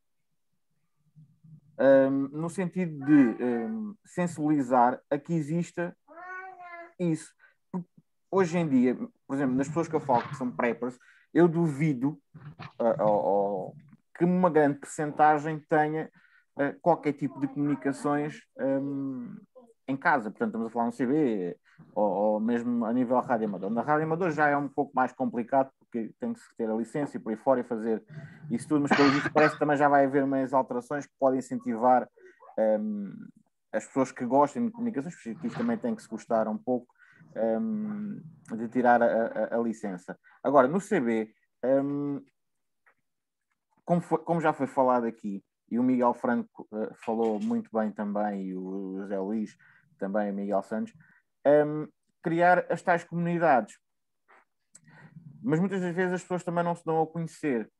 No sentido de sensibilizar a que exista isso. Porque hoje em dia, por exemplo, nas pessoas que eu falo que são preppers, eu duvido que uma grande percentagem tenha qualquer tipo de comunicações em casa. Portanto, estamos a falar no CB ou mesmo a nível rádio amador. Na rádio amador já é um pouco mais complicado porque tem que se ter a licença e por aí fora e fazer isso tudo, mas pelo visto parece que também já vai haver umas alterações que podem incentivar as pessoas que gostem de comunicações, porque isto também tem que se gostar um pouco de tirar a licença. Agora, no CB, como já foi falado aqui, e o Miguel Franco falou muito bem também, e o José Luís também, o Miguel Santos, criar as tais comunidades. Mas muitas das vezes as pessoas também não se dão a conhecer.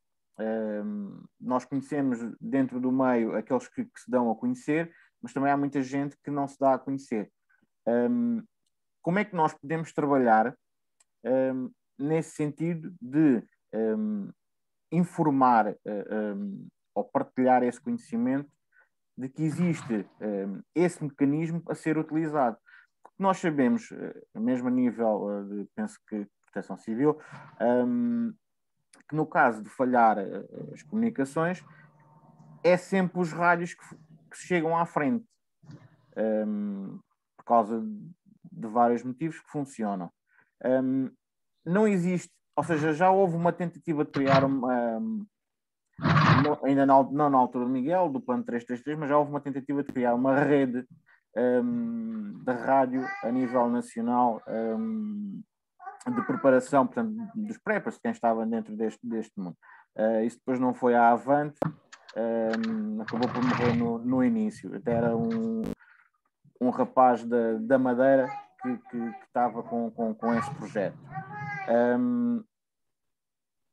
Nós conhecemos dentro do meio aqueles que se dão a conhecer, mas também há muita gente que não se dá a conhecer. Como é que nós podemos trabalhar nesse sentido de informar ou partilhar esse conhecimento de que existe esse mecanismo a ser utilizado? Porque nós sabemos, mesmo a nível de, penso que, proteção civil, que no caso de falhar as comunicações, é sempre os rádios que chegam à frente, por causa de vários motivos que funcionam. Não existe, ou seja, já houve uma tentativa de criar ainda não na altura do Miguel, do plano 333, mas já houve uma tentativa de criar uma rede de rádio a nível nacional de preparação, portanto, dos preppers, de quem estava dentro deste mundo. Isso depois não foi à avante, acabou por morrer no início. Até era um rapaz da Madeira que estava com esse projeto.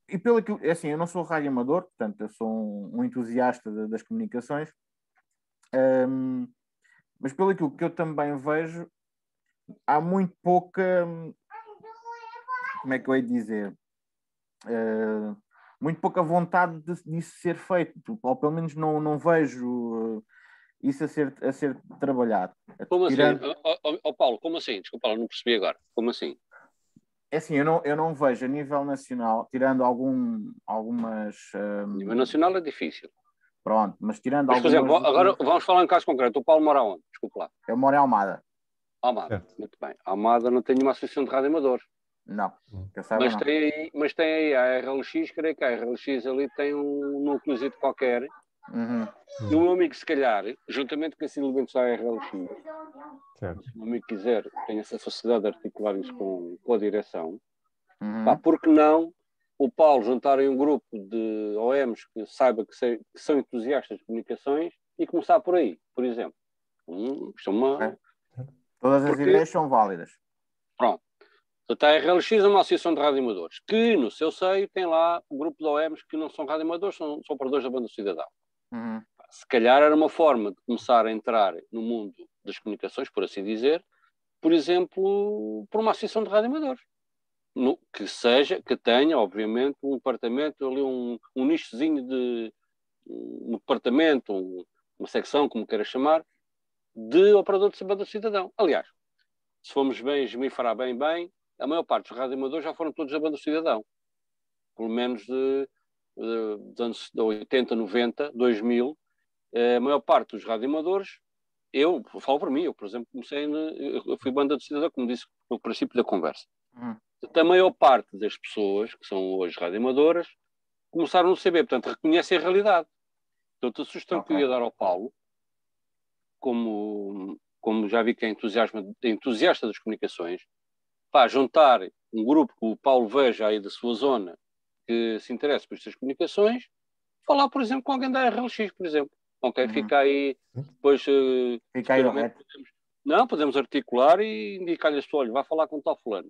E pelo que, assim, eu não sou rádio amador, portanto, eu sou um entusiasta das comunicações, mas pelo que eu também vejo, há muito pouca, como é que eu hei de dizer, muito pouca vontade disso ser feito, ou pelo menos não vejo isso a ser trabalhado. Como assim? Paulo, como assim? Desculpa, não percebi agora. Como assim? É assim, eu não vejo a nível nacional, tirando algumas... A nível nacional é difícil. Pronto, mas tirando algumas... Por exemplo, agora vamos falar em caso concreto. O Paulo mora onde? Desculpa lá. Eu moro em Almada. Almada, muito bem. Almada não tem nenhuma associação de rádio amador. Não, que eu saiba, Mas não. mas tem aí a RLX, creio que a RLX ali tem um núcleozito qualquer. Uhum. E o meu amigo, se calhar, juntamente com esse elemento da RLX, Certo. se o meu amigo quiser, tem essa facilidade de articular isso com a direção, Uhum. pá, por que não o Paulo juntarem um grupo de OMs que saiba que são entusiastas de comunicações e começar por aí, por exemplo. Isto é uma... Ok. Todas as Porque- ideias são válidas. Pronto. Portanto, a RLX é uma associação de radioamadores, que no seu seio tem lá um grupo de OMs que não são radioamadores, são operadores da banda cidadã. Uhum. Se calhar era uma forma de começar a entrar no mundo das comunicações, por assim dizer, por exemplo, por uma associação de radioamadores. Que tenha, obviamente, um departamento, ali um nichozinho de um departamento, uma secção, como queira chamar, de operador de banda cidadão. Aliás, se formos bem, esmifarar bem, a maior parte dos radioamadores já foram todos da banda cidadão. Pelo menos dos anos 80, 90, 2000, a maior parte dos radioamadores, eu falo por mim, eu, por exemplo, eu fui banda de cidadão, como disse no princípio da conversa. Uhum. A maior parte das pessoas que são hoje radioamadoras começaram no CB, portanto, reconhecem a realidade. Portanto, a sugestão que eu ia dar ao Paulo, como já vi que é entusiasta das comunicações, para juntar um grupo que o Paulo veja aí da sua zona que se interessa por estas comunicações, falar, por exemplo, com alguém da RLX, por exemplo. Ok, fica aí, depois, Fica aí o reto. podemos articular e indicar-lhe a pessoa, olha, vai falar com o tal fulano.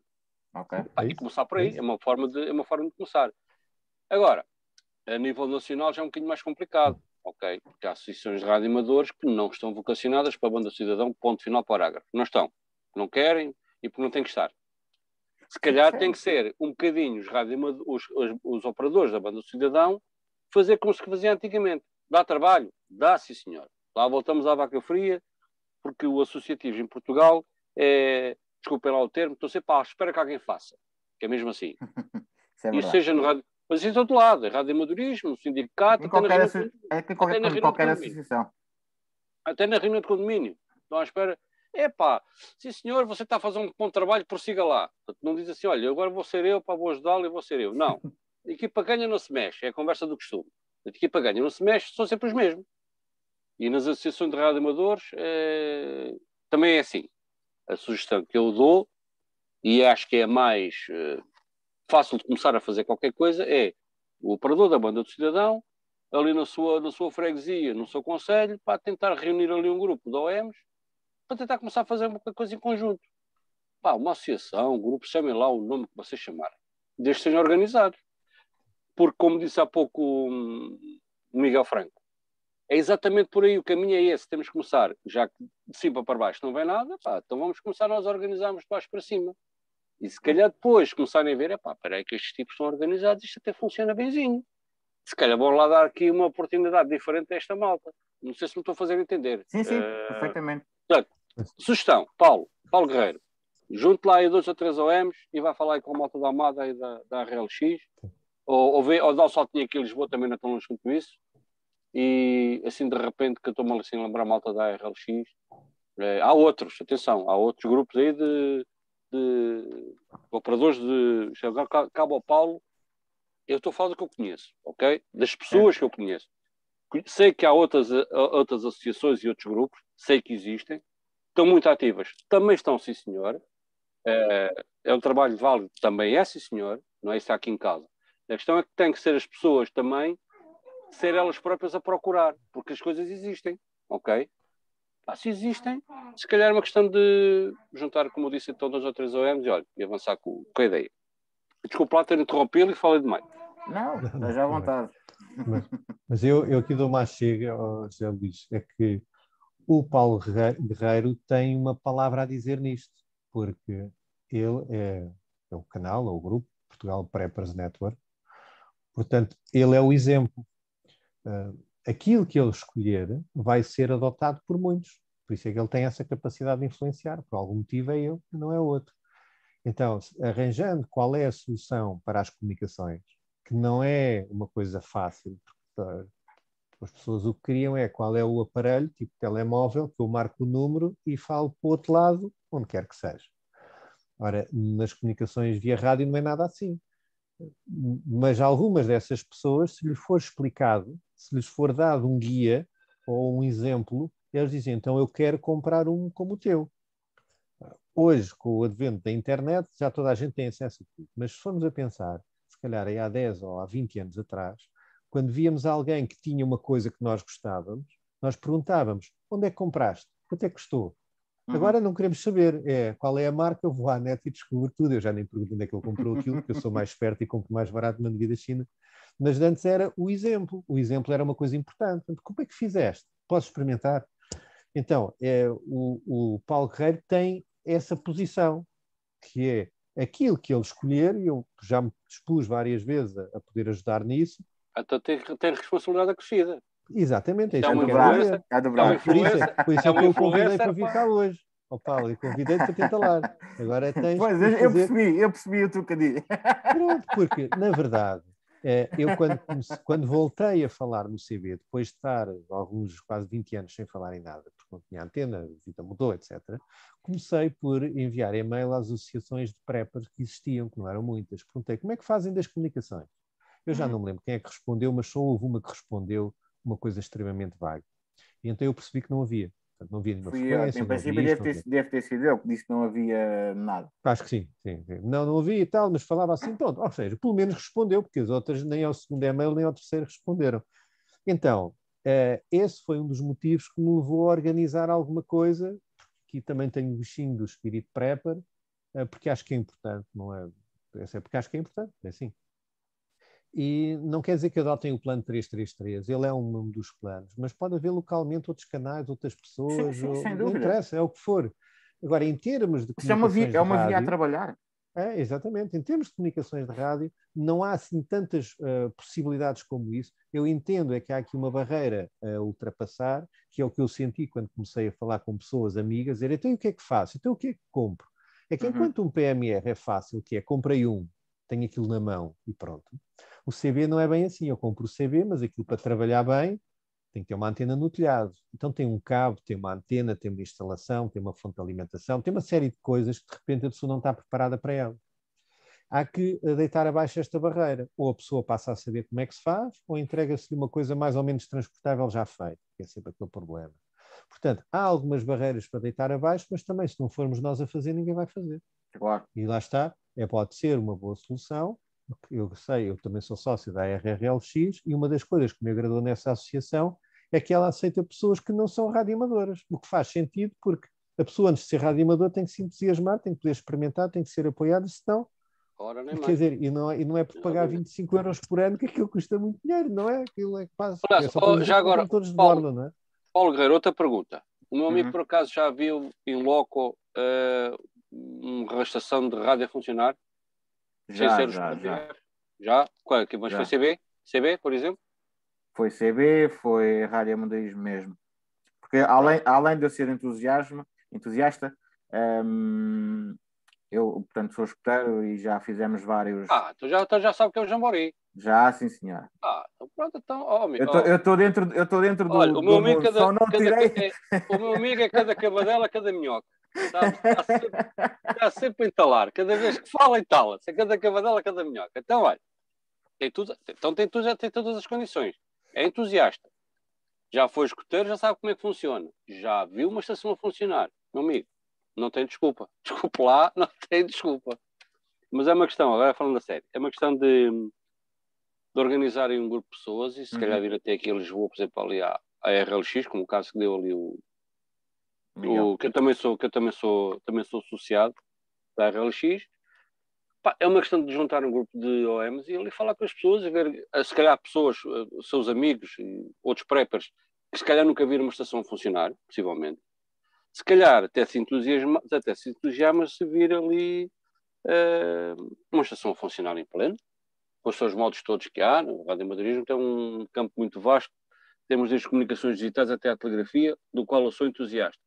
Ok. E começar por aí, é uma forma de começar. Agora, a nível nacional já é um bocadinho mais complicado, ok? Porque há associações de radioamadores que não estão vocacionadas para a banda cidadão, ponto final, parágrafo. Não estão, não querem e porque não têm que estar. Se calhar tem que ser um bocadinho os operadores da banda cidadão fazer como se fazia antigamente. Dá trabalho? Dá, sim senhor. Lá voltamos à vaca fria, porque o associativo em Portugal é, desculpem lá o termo, estou sempre à espera que alguém faça. Que é mesmo assim. Isso é Isso verdade. seja no rádio, mas isso é de todo lado, é radioamadorismo, no sindicato, Em até na qualquer, reunião de qualquer condomínio. associação. Até na reunião de condomínio. Estão à espera. Epá, sim senhor, você está a fazer um bom trabalho, prossiga lá. Não diz assim, olha, agora vou ser eu, vou ajudá-lo e vou ser eu. Não. A equipa ganha não se mexe, é a conversa do costume. A equipa ganha não se mexe, são sempre os mesmos. E nas associações de radioamadores também é assim. A sugestão que eu dou, e acho que é a mais fácil de começar a fazer qualquer coisa, é o operador da banda do cidadão, ali na sua freguesia, no seu concelho, para tentar reunir ali um grupo de OMs, para tentar começar a fazer uma coisa em conjunto. Uma associação, um grupo, chamem lá o nome que vocês chamarem, desde que sejam organizados. Porque, como disse há pouco o Miguel Franco, é exatamente por aí, o caminho é esse, temos que começar, já que de cima para baixo não vem nada, então vamos começar nós a organizarmos de baixo para cima. E se calhar depois começarem a ver, espera aí que estes tipos estão organizados, isto até funciona benzinho. Se calhar vão lá dar aqui uma oportunidade diferente a esta malta. Não sei se me estou a fazer entender. Sim, perfeitamente. Portanto, sugestão, Paulo Guerreiro, junte lá aí 2 ou 3 OMs e vai falar aí com a malta da Amada e da RLX, ou dá o saltinho aqui em Lisboa, também não estão longe com isso, e assim de repente que eu estou-me assim a lembrar a malta da RLX, há outros, atenção, há outros grupos aí de operadores de Cabo ao Paulo. Eu estou a falar do que eu conheço, ok? Das pessoas que eu conheço. Sei que há outras associações e outros grupos, sei que existem, estão muito ativas. Também estão, sim senhor. É um trabalho válido, também é, sim senhor. Não é isso aqui em casa. A questão é que tem que ser as pessoas também, ser elas próprias a procurar, porque as coisas existem, ok? Se existem, se calhar é uma questão de juntar, como eu disse, então 2 ou 3 OMs e avançar com a ideia. Desculpa lá ter interrompido e falei demais. Não, esteja à vontade. Mas eu aqui dou uma chega ao José Luís, é que o Paulo Guerreiro tem uma palavra a dizer nisto, porque ele é o canal, ou o grupo, Portugal Preppers Network, portanto, ele é o exemplo. Aquilo que ele escolher vai ser adotado por muitos, por isso é que ele tem essa capacidade de influenciar, por algum motivo é ele, não é outro. Então, arranjando qual é a solução para as comunicações, que não é uma coisa fácil, porque as pessoas o que queriam é qual é o aparelho, tipo telemóvel, que eu marco o número e falo para o outro lado, onde quer que seja. Ora, nas comunicações via rádio não é nada assim. Mas algumas dessas pessoas, se lhes for explicado, se lhes for dado um guia ou um exemplo, eles dizem, então eu quero comprar um como o teu. Hoje, com o advento da internet, já toda a gente tem acesso a tudo. Mas se formos a pensar, se calhar aí há 10 ou há 20 anos atrás, quando víamos alguém que tinha uma coisa que nós gostávamos, nós perguntávamos, onde é que compraste? Quanto é que custou? Agora não queremos saber qual é a marca, eu vou à net e descubro tudo. Eu já nem pergunto onde é que ele comprou aquilo, porque eu sou mais esperto e compro mais barato na devida China. Mas antes era o exemplo. O exemplo era uma coisa importante. Como é que fizeste? Podes experimentar? Então, o Paulo Guerreiro tem essa posição, que é aquilo que ele escolher, e eu já me dispus várias vezes a poder ajudar nisso. Então tem responsabilidade acrescida. Exatamente, é Isto isso é que uma eu quero influência. dizer. É dobrar. Por isso é que eu o convidei para vir pá. cá hoje. Ó Paulo, eu convidei-te para te entalar. Agora tens Pois, que eu fazer... percebi o trocadilho. Pronto, porque, na verdade, eu quando voltei a falar no CB, depois de estar alguns quase 20 anos sem falar em nada, porque não tinha antena, a vida mudou, etc., comecei por enviar e-mail às associações de preppers que existiam, que não eram muitas. Perguntei, como é que fazem das comunicações? Eu já não me lembro quem é que respondeu, mas só houve uma que respondeu uma coisa extremamente vaga. E então eu percebi que não havia. Portanto, não havia nenhuma frequência, Em não havia princípio, isto, deve ter sido eu que disse que não havia nada. acho que sim, sim, sim. Não havia e tal, mas falava assim, pronto. Ou seja, pelo menos respondeu, porque as outras nem ao segundo e-mail nem ao terceiro responderam. Então, esse foi um dos motivos que me levou a organizar alguma coisa, que também tenho o bichinho do espírito prepper, porque acho que é importante, não é? Porque acho que é importante, é assim. E não quer dizer que adotem o plano 333, ele é um dos planos, mas pode haver localmente outros canais, outras pessoas, Sim, sem não dúvida. interessa, é o que for. Agora, em termos de Isso é uma via comunicações de a rádio, trabalhar. exatamente, em termos de comunicações de rádio, não há assim tantas possibilidades como isso. Eu entendo é que há aqui uma barreira a ultrapassar, que é o que eu senti quando comecei a falar com pessoas amigas, dizer, então o que é que faço? Então o que é que compro? É que enquanto um PMR é fácil, que é comprei um, tenho aquilo na mão e pronto. O CB não é bem assim, eu compro o CB, mas aquilo para trabalhar bem tem que ter uma antena no telhado. Então tem um cabo, tem uma antena, tem uma instalação, tem uma fonte de alimentação, tem uma série de coisas que de repente a pessoa não está preparada para ela. Há que deitar abaixo esta barreira. Ou a pessoa passa a saber como é que se faz, ou entrega-se-lhe uma coisa mais ou menos transportável já feita, que é sempre aquele problema. Portanto, há algumas barreiras para deitar abaixo, mas também se não formos nós a fazer, ninguém vai fazer. Claro. E lá está, pode ser uma boa solução. Eu sei, eu também sou sócio da RRLX e uma das coisas que me agradou nessa associação é que ela aceita pessoas que não são radioamadoras, o que faz sentido porque a pessoa antes de ser radioamador tem que se entusiasmar, tem que poder experimentar, tem que ser apoiada, senão, quer dizer, e não é por pagar 25 euros por ano que aquilo custa muito dinheiro, não é? Aquilo é que passa. Aliás, É só para já agora, todos de Paulo, borda, não é? Paulo Guerreiro, outra pergunta. O meu amigo, por acaso, já viu em loco uma estação de rádio a funcionar? Já. Já? Qual? Mas Já. foi CB? CB, por exemplo? Foi CB, foi radioamadorismo mesmo. Porque além de eu ser entusiasta, eu, portanto, sou escuteiro e já fizemos vários... Tu já sabe que é o Jamboree. Já, sim, senhor. Então pronto, então... Eu estou dentro do, olha, o meu amigo mundo, só não tirei... o meu amigo é cada cavadela, cada minhoca. Está sempre a entalar. Cada vez que fala, entala-se. É cada cavadela, cada minhoca. Então, olha, tem todas as condições. É entusiasta. Já foi escuteiro, já sabe como é que funciona. Já viu uma estação a funcionar. Meu amigo, não tem desculpa. Desculpe lá, não tem desculpa. Mas é uma questão, agora falando a sério, é uma questão de organizarem um grupo de pessoas e se calhar vir até aqui a Lisboa, por exemplo, ali à RLX, como o caso que deu ali que eu também sou associado da RLX. É uma questão de juntar um grupo de OMs e ali falar com as pessoas e ver, se calhar pessoas, seus amigos e outros preppers que se calhar nunca viram uma estação a funcionar, possivelmente. Se calhar até se entusiasma se vir ali uma estação a funcionar em pleno, com os seus modos todos que há. O radioamadorismo tem um campo muito vasto, temos desde comunicações digitais até a telegrafia, do qual eu sou entusiasta.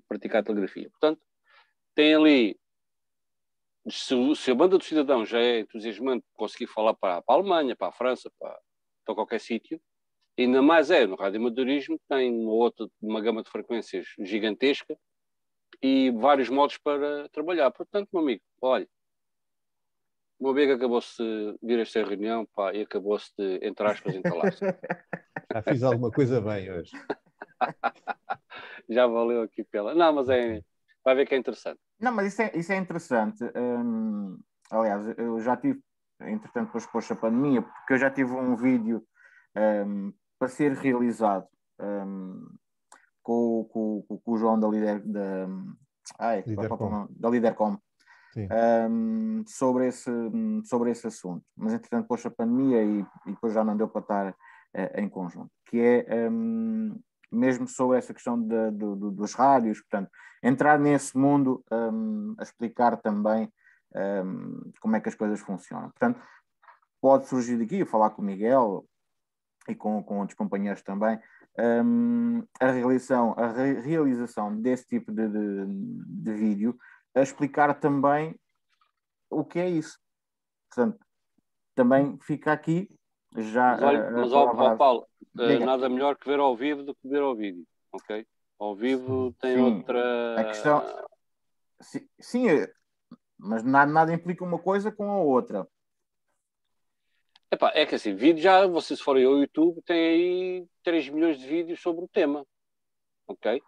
Praticar telegrafia. Portanto, tem ali, se a banda do cidadão já é entusiasmante conseguir falar para a Alemanha, para a França, para qualquer sítio, ainda mais no radioamadorismo, tem uma gama de frequências gigantesca e vários modos para trabalhar. Portanto, meu amigo, olha, o meu amigo acabou-se de vir a esta reunião, pá, e acabou-se de, entre aspas, entalar-se. Já fiz alguma coisa bem hoje. Já valeu aqui pela... Não, mas vai ver que é interessante. Não, mas isso é interessante. Aliás, eu já tive, entretanto, depois pôs a pandemia, porque eu já tive um vídeo para ser realizado com o João da Lidercom. da Lidercom. Sim. Sobre esse assunto. Mas, entretanto, pôs a pandemia e depois já não deu para estar em conjunto. Que é mesmo sobre essa questão dos rádios, portanto, entrar nesse mundo a explicar também como é que as coisas funcionam. Portanto, pode surgir daqui, eu falar com o Miguel e com outros companheiros também, a realização desse tipo de vídeo, a explicar também o que é isso. Portanto, também fica aqui já Mas, olha, a palavra. Paulo, nada melhor que ver ao vivo do que ver ao vídeo, ok? Ao vivo tem Sim, outra... a questão... Sim, mas nada implica uma coisa com a outra. Epá, é que assim, vídeo já, vocês forem ao YouTube, tem aí 3 milhões de vídeos sobre o tema, ok?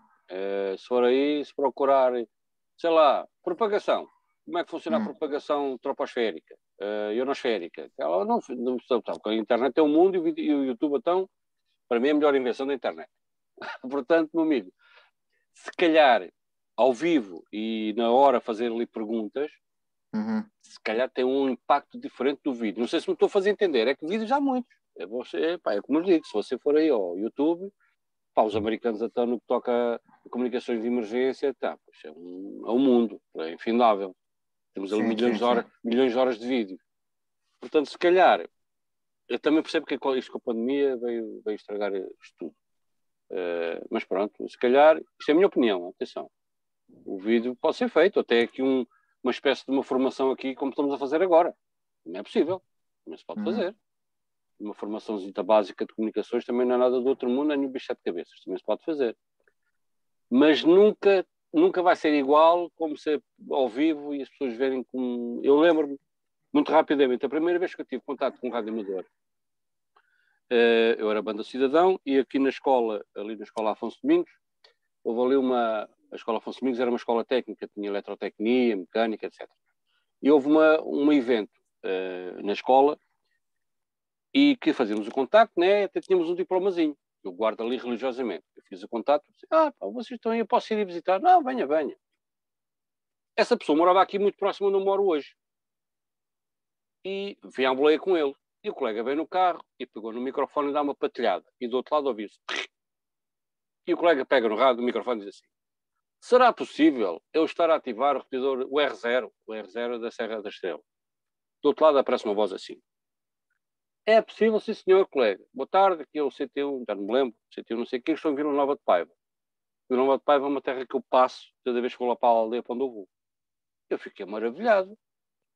Se for aí, se procurar, sei lá, propagação, como é que funciona a propagação troposférica, ionosférica, ela não, porque a internet é o mundo e o YouTube, então, para mim é a melhor invenção da internet. Portanto, meu amigo, se calhar ao vivo e na hora fazer ali perguntas, se calhar tem um impacto diferente do vídeo. Não sei se me estou a fazer entender, é que vídeos há muitos. É como eu digo, se você for aí ao YouTube, pá, os americanos estão no que toca a comunicações de emergência, tá, pois é um mundo, é infindável. Temos ali milhões de horas de vídeo. Portanto, se calhar, eu também percebo que isto com a pandemia veio estragar isto tudo. Mas pronto, se calhar, isto é a minha opinião, atenção. O vídeo pode ser feito, até aqui uma espécie de uma formação aqui, como estamos a fazer agora. Não é possível, também se pode fazer. Uma formaçãozinha básica de comunicações também não é nada do outro mundo, é nenhum bicho de cabeças, também se pode fazer. Mas nunca vai ser igual como ser ao vivo e as pessoas verem como... Eu lembro-me, muito rapidamente, a primeira vez que eu tive contato com um rádio amador, eu era banda cidadão e aqui na escola, ali na escola Afonso Domingos, houve ali a escola Afonso Domingos era uma escola técnica, tinha eletrotecnia, mecânica, etc. E houve um evento na escola e que fazíamos o contacto, né? Até tínhamos um diplomazinho. Eu guardo ali religiosamente. Eu fiz o contacto, disse, pá, vocês estão aí, eu posso ir visitar? Não, venha. Essa pessoa morava aqui muito próximo onde eu moro hoje. E vim à boleia com ele. E o colega veio no carro e pegou no microfone e dá uma patilhada. E do outro lado ouviu-se. E o colega pega no rádio, no microfone e diz assim, será possível eu estar a ativar o repetidor, o R0 da Serra da Estrela? Do outro lado aparece uma voz assim. É possível, sim senhor, colega. Boa tarde, aqui é o CT1, já não me lembro, CT1 não sei o que, estou em Vila Nova de Paiva. Vila Nova de Paiva é uma terra que eu passo cada vez que vou lá para a aldeia para onde eu vou. Eu fiquei maravilhado,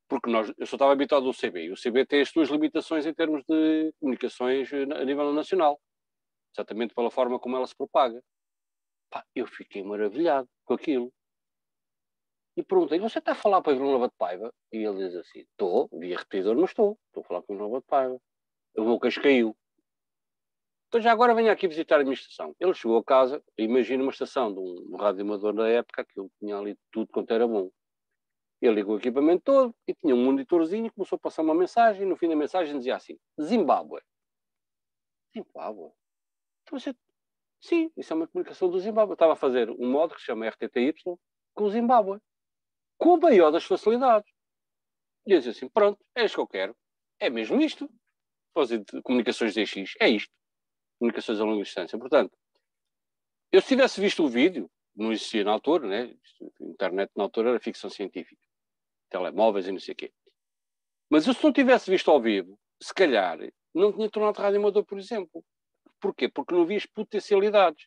porque eu só estava habituado ao CB, e o CB tem as suas limitações em termos de comunicações a nível nacional, exatamente pela forma como ela se propaga. Pá, eu fiquei maravilhado com aquilo. E perguntei, você está a falar para a Vila Nova de Paiva? E ele diz assim, estou, via repetidor, mas estou a falar para a Vila Nova de Paiva. O meu queixo caiu. Então já agora venho aqui visitar a minha estação. Ele chegou a casa, imagina uma estação de um rádio amador da época, que ele tinha ali tudo quanto era bom. Ele ligou o equipamento todo e tinha um monitorzinho e começou a passar uma mensagem e no fim da mensagem dizia assim, Zimbábue. Zimbábue? Então você... Sim, isso é uma comunicação do Zimbábue. Eu estava a fazer um modo que se chama RTTY com o Zimbábue. Com a maior das facilidades. E eu disse assim, pronto, é isto que eu quero. É mesmo isto. Fazer comunicações DX, é isto. Comunicações a longa distância. Portanto, eu se tivesse visto o vídeo, não existia na altura, né? A internet na altura era ficção científica. Telemóveis e não sei o quê. Mas eu se não tivesse visto ao vivo, se calhar, não tinha tornado rádio amador, por exemplo. Porquê? Porque não vi as potencialidades.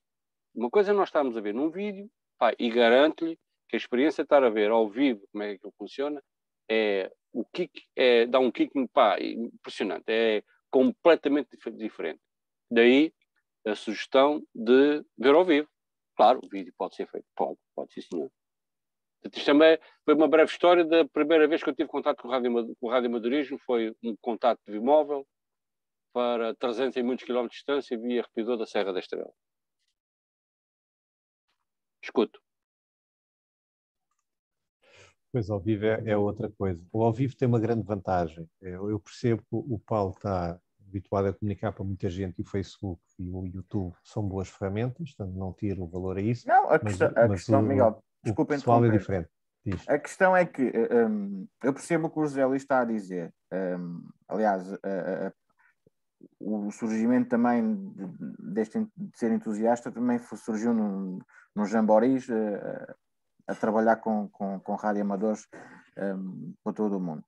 Uma coisa é nós estarmos a ver num vídeo, pá, e garanto-lhe que a experiência de estar a ver ao vivo como é que aquilo funciona é o kick, dá um kick, pá, impressionante. É completamente diferente. Daí a sugestão de ver ao vivo. Claro, o vídeo pode ser feito. Pode sim, senhor. Isto também foi uma breve história da primeira vez que eu tive contato com o radioamadorismo, foi um contato de móvel para 300 e muitos quilómetros de distância via repetidor da Serra da Estrela. Escuto. Pois, ao vivo é outra coisa. O ao vivo tem uma grande vantagem. Eu percebo que o Paulo está habituado a comunicar para muita gente e o Facebook e o YouTube são boas ferramentas, portanto não tiro o valor a isso. Não, a questão, Miguel, desculpa o pessoal é interromper. diferente. Diz. A questão é que eu percebo o que o José Luís está a dizer. Aliás, o surgimento também de ser entusiasta também surgiu num jamboris a trabalhar com radioamadores por todo o mundo.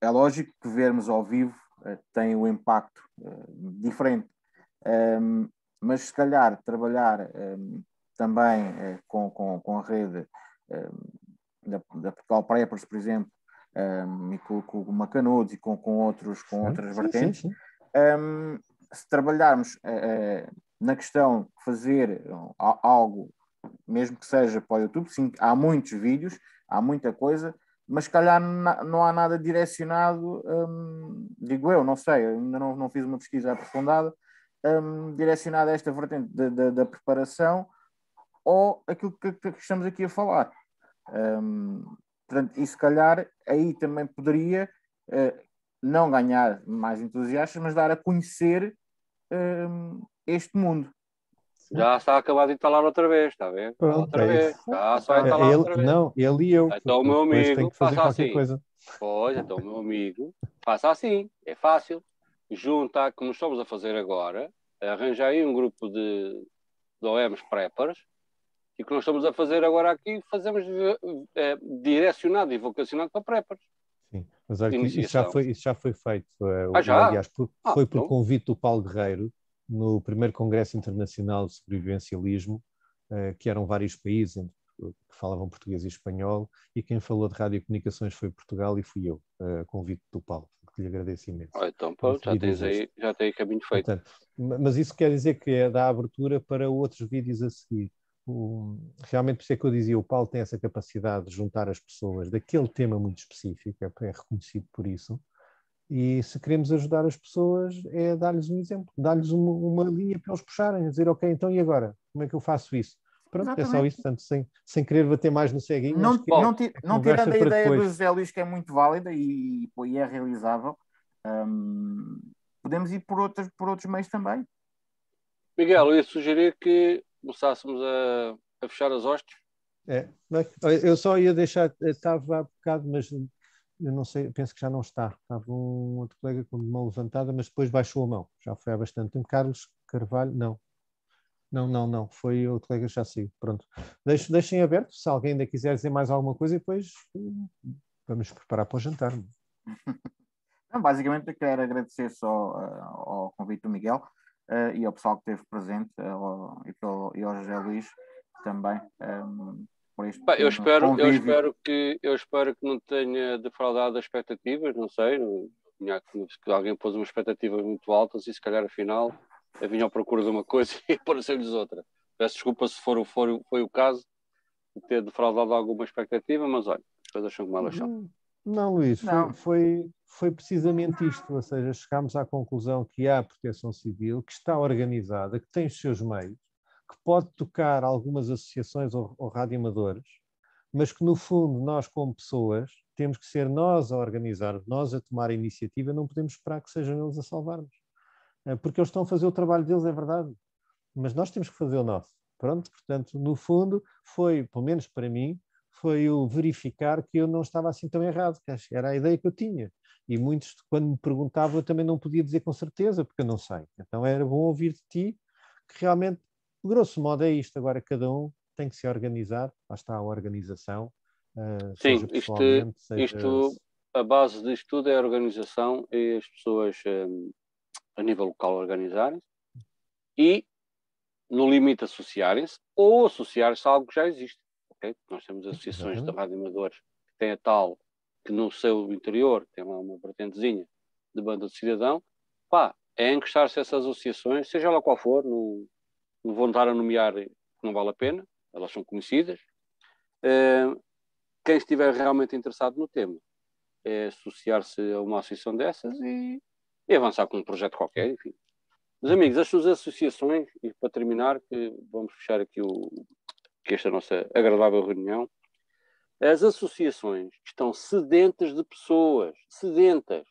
É lógico que vermos ao vivo tem um impacto diferente, mas se calhar trabalhar também com a rede da Portugal Preppers, por exemplo, e com o Macanudos e com outras vertentes, sim. Se trabalharmos na questão de fazer algo, mesmo que seja para o YouTube, sim, há muitos vídeos, há muita coisa, mas se calhar não há nada direcionado, digo eu, não sei, ainda não fiz uma pesquisa aprofundada, direcionada a esta vertente da preparação ou aquilo que estamos aqui a falar. Portanto, e se calhar aí também poderia não ganhar mais entusiastas, mas dar a conhecer este mundo. Já está acabado de instalar outra vez, está a ver? Pronto, Outra vez. Já só instalar outra vez. Não, ele e eu. Então o meu amigo, faça assim. Coisa. Pois, então o meu amigo, faça assim. É fácil. Junta, como estamos a fazer agora, arranja aí um grupo de OMs preppers, e o que nós estamos a fazer agora aqui, fazemos direcionado e vocacionado para preppers. Sim, mas olha, isso já foi feito. Já? Aliás, foi por então. convite do Paulo Guerreiro, no primeiro Congresso Internacional de Sobrevivencialismo, que eram vários países que falavam português e espanhol, e quem falou de radiocomunicações foi Portugal e fui eu, convite do Paulo, que lhe agradeço imenso. Então, pronto, já tem caminho feito. Portanto, mas isso quer dizer que dá abertura para outros vídeos a seguir. Realmente, por isso é que eu dizia, o Paulo tem essa capacidade de juntar as pessoas daquele tema muito específico, é reconhecido por isso, e se queremos ajudar as pessoas é dar-lhes um exemplo, dar-lhes uma linha para eles puxarem, dizer, ok, então e agora? Como é que eu faço isso? Pronto, exatamente. É só isso, portanto, sem querer bater mais no ceguinho. Não tirando a ideia do José Luís, que é muito válida e é realizável, podemos ir por outros meios também. Miguel, eu ia sugerir que começássemos a fechar as hostes. Eu só ia deixar, estava há bocado, mas eu não sei, penso que já não está. Estava um outro colega com mão levantada, mas depois baixou a mão. Já foi há bastante tempo. Carlos Carvalho, não. Não. Foi o colega que já saiu. Pronto. Deixem aberto, se alguém ainda quiser dizer mais alguma coisa, e depois vamos preparar para o jantar. Não, basicamente, eu quero agradecer só ao convite do Miguel e ao pessoal que esteve presente e ao José Luís também. Por este eu espero que não tenha defraudado as expectativas, não sei, que alguém pôs uma expectativa muito alta e se calhar afinal eu vinha à procura de uma coisa e apareceu-lhes outra. Peço desculpa se foi o caso de ter defraudado alguma expectativa, mas olha, as coisas são como elas são. Não, Luís, foi precisamente isto, ou seja, chegámos à conclusão que há a Proteção Civil, que está organizada, que tem os seus meios, que pode tocar algumas associações ou radioamadores, mas que no fundo nós como pessoas temos que ser nós a organizar, nós a tomar a iniciativa, não podemos esperar que sejam eles a salvar-nos. Porque eles estão a fazer o trabalho deles, é verdade, mas nós temos que fazer o nosso. Pronto, portanto, no fundo, foi, pelo menos para mim, foi o verificar que eu não estava assim tão errado, que era a ideia que eu tinha. E muitos, quando me perguntavam, eu também não podia dizer com certeza, porque eu não sei. Então era bom ouvir de ti que realmente, grosso modo, é isto. Agora cada um tem que se organizar, lá está a organização. Sim, a base disto tudo é a organização e as pessoas a nível local organizarem-se e, no limite, associarem-se ou associar-se a algo que já existe. Okay? Nós temos associações de radioamadores que têm a tal que no seu interior tem lá uma vertentezinha de banda de cidadão. É encostar-se a essas associações, seja lá qual for, não vão estar a nomear que não vale a pena, elas são conhecidas, Quem estiver realmente interessado no tema é associar-se a uma associação dessas e avançar com um projeto qualquer, enfim. Meus amigos, as suas associações, e para terminar, que vamos fechar aqui esta nossa agradável reunião, as associações estão sedentas de pessoas, sedentas.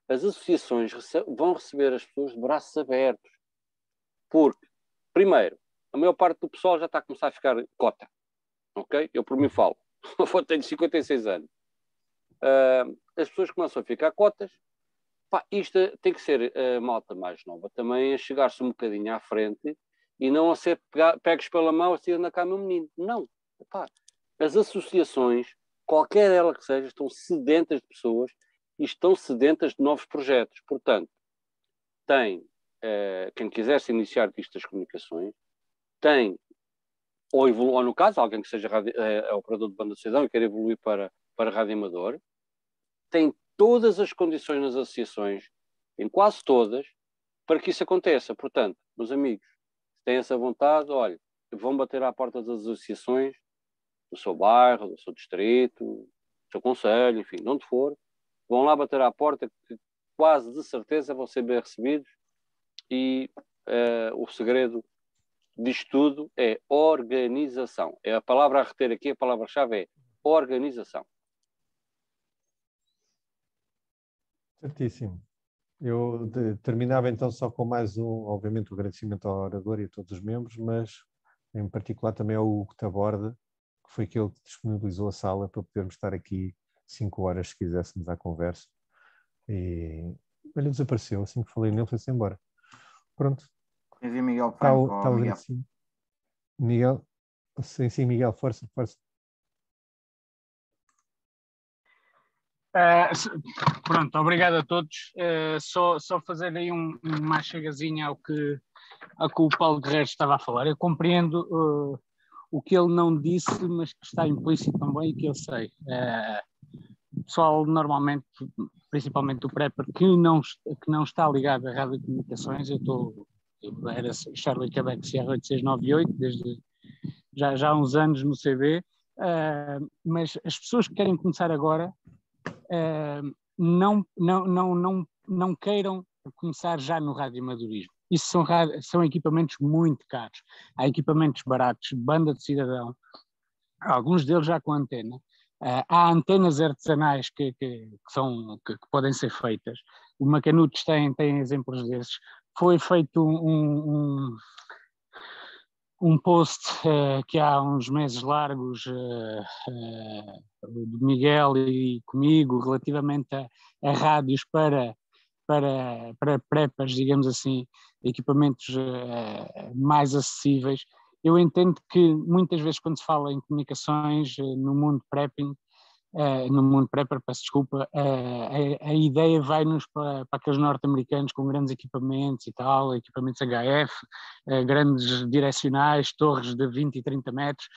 As associações vão receber as pessoas de braços abertos, porque, primeiro, a maior parte do pessoal já está a começar a ficar cota, ok? Eu por mim falo, eu tenho 56 anos. As pessoas começam a ficar cotas. Pá, isto tem que ser a malta mais nova também a chegar-se um bocadinho à frente e não a ser pegos pela mão a sair na cama menino. Não. Pá, as associações, qualquer ela que seja, estão sedentas de pessoas e estão sedentas de novos projetos. Portanto, quem quiser se iniciar disto das comunicações, ou no caso, alguém que seja operador de banda de cidadão e quer evoluir para rádio amador, tem todas as condições nas associações, em quase todas, para que isso aconteça. Portanto, meus amigos, se têm essa vontade, olha, vão bater à porta das associações do seu bairro, do seu distrito, do seu concelho, enfim, de onde for, vão lá bater à porta, que quase de certeza vão ser bem recebidos, e o segredo disto tudo é organização. É a palavra a reter aqui, a palavra-chave é organização. Certíssimo. Eu terminava então só com mais obviamente, o agradecimento ao orador e a todos os membros, mas em particular também ao Hugo Taborda, que foi aquele que disponibilizou a sala para podermos estar aqui 5 horas se quiséssemos à conversa. E ele desapareceu, assim que falei nele foi-se embora. Pronto. Envia Miguel Está Miguel. agradecido. Miguel, sim, Miguel, força. Pronto, obrigado a todos. Só fazer aí uma chegazinha ao que o Paulo Guerreiro estava a falar. Eu compreendo o que ele não disse, mas que está implícito também e que eu sei. O pessoal normalmente, principalmente o prepper, que não está ligado a radiocomunicações, eu era Charlie Quebec Sierra 8698, desde já há uns anos no CB, mas as pessoas que querem começar agora não queiram começar já no radioamadorismo. Isso são equipamentos muito caros. Há equipamentos baratos, banda de cidadão, alguns deles já com antena. Há antenas artesanais que podem ser feitas. O Macanudos tem exemplos desses. Foi feito um post que há uns meses largos do Miguel e comigo relativamente a rádios para prepas, digamos assim, equipamentos mais acessíveis. Eu entendo que muitas vezes quando se fala em comunicações no mundo prepping, no mundo prepper, peço desculpa, a ideia vai-nos para aqueles norte-americanos com grandes equipamentos e tal, equipamentos HF, grandes direcionais, torres de 20 e 30 metros.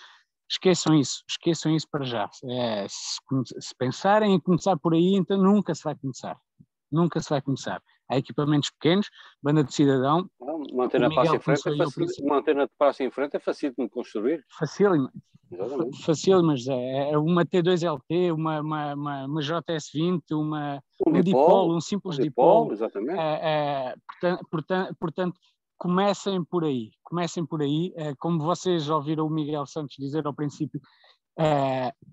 Esqueçam isso para já. Se pensarem em começar por aí, então nunca se vai começar. Há equipamentos pequenos, banda de cidadão. Uma antena de passo em frente é fácil de construir. Facílimo, mas uma T2LT, uma JS20, um dipolo, um simples dipolo. Exatamente. Portanto, comecem por aí. Como vocês ouviram o Miguel Santos dizer ao princípio,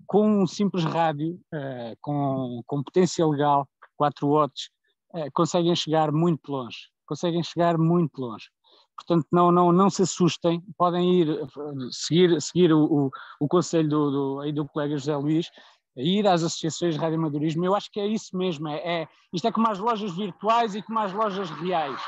com um simples rádio, com potência legal, 4 watts, conseguem chegar muito longe. Portanto, não se assustem, podem seguir o conselho do colega José Luís, ir às associações de radioamadorismo. Eu acho que é isso mesmo, isto é como as lojas virtuais e como as lojas reais.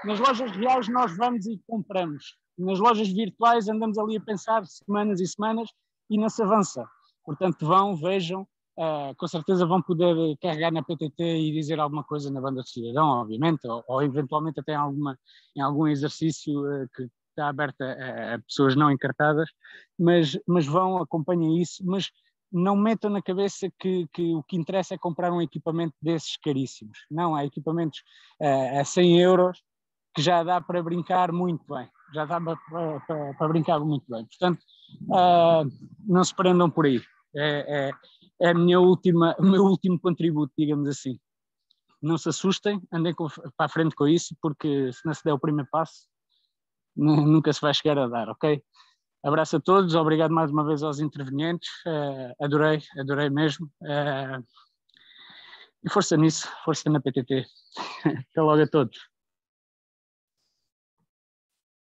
Nas lojas reais nós vamos e compramos, nas lojas virtuais andamos ali a pensar semanas e semanas e não se avança. Portanto, vejam, com certeza vão poder carregar na PTT e dizer alguma coisa na banda de cidadão, obviamente, ou eventualmente até em algum exercício que está aberto a pessoas não encartadas, mas acompanhem isso, mas não metam na cabeça que o que interessa é comprar um equipamento desses caríssimos. Não, há equipamentos a 100 euros que já dá para brincar muito bem. Já dá para brincar muito bem. Portanto, não se prendam por aí. É o meu último contributo, digamos assim. Não se assustem, andem para a frente com isso, porque se não se der o primeiro passo, nunca se vai chegar a dar, ok? Abraço a todos, obrigado mais uma vez aos intervenientes, adorei mesmo. E força nisso, força na PTT. Até logo a todos.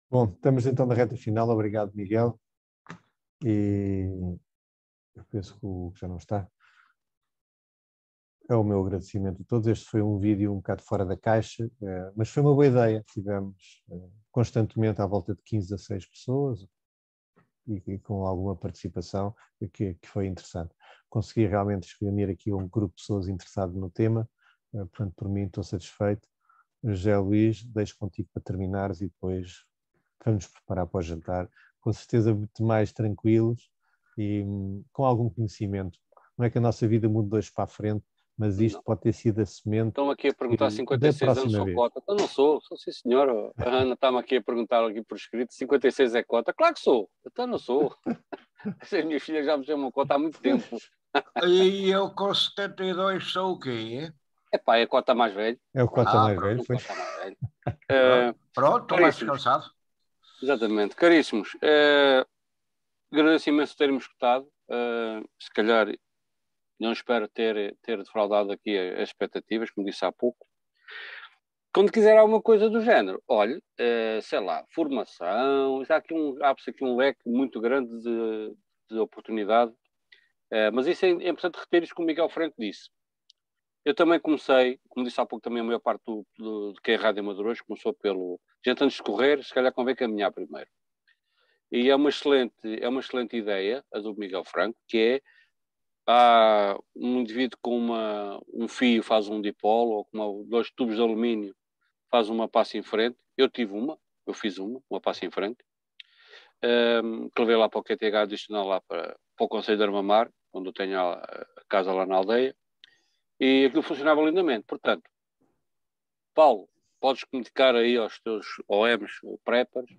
Bom, estamos então na reta final. Obrigado, Miguel. E eu penso que o que já não está é o meu agradecimento a todos. Este foi um vídeo um bocado fora da caixa, mas foi uma boa ideia. Tivemos constantemente à volta de 15 a 6 pessoas e com alguma participação que foi interessante. Consegui realmente reunir aqui um grupo de pessoas interessado no tema, portanto, por mim estou satisfeito. José Luís, deixo contigo para terminares e depois vamos nos preparar para o jantar, com certeza muito mais tranquilos e com algum conhecimento. Não é que a nossa vida mude de hoje para a frente, mas isto pode ter sido a semente. Estão aqui a perguntar 56 anos sou cota. Eu não sou sim senhor. A Ana está-me aqui a perguntar aqui por escrito, 56 é cota. Claro que sou, então não sou. As minhas filhas já me chamam cota há muito tempo. E eu com 72 sou o quê? É a cota mais velha. É o cota mais velho, foi. Pronto, estou mais descansado. Exatamente. Caríssimos, agradeço imenso terem-me escutado. Se calhar não espero ter defraudado aqui as expectativas, como disse há pouco. Quando quiser alguma coisa do género, olhe, sei lá, formação, abre-se aqui um leque muito grande de oportunidade, mas isso é importante reter isso que o Miguel Franco disse. Eu também comecei, como disse há pouco, também a maior parte de quem é rádio amador hoje começou pelo... Gente, antes de correr, se calhar convém caminhar primeiro. E é uma excelente ideia, a do Miguel Franco, que é há um indivíduo com um fio faz um dipolo, ou com 2 tubos de alumínio faz uma passa em frente. Eu fiz uma passa em frente, que levei lá para o QTH adicional lá para o Conselho de Armamar, onde eu tenho a casa lá na aldeia, e aquilo funcionava lindamente. Portanto, Paulo, podes comunicar aí aos teus OMs ou preppers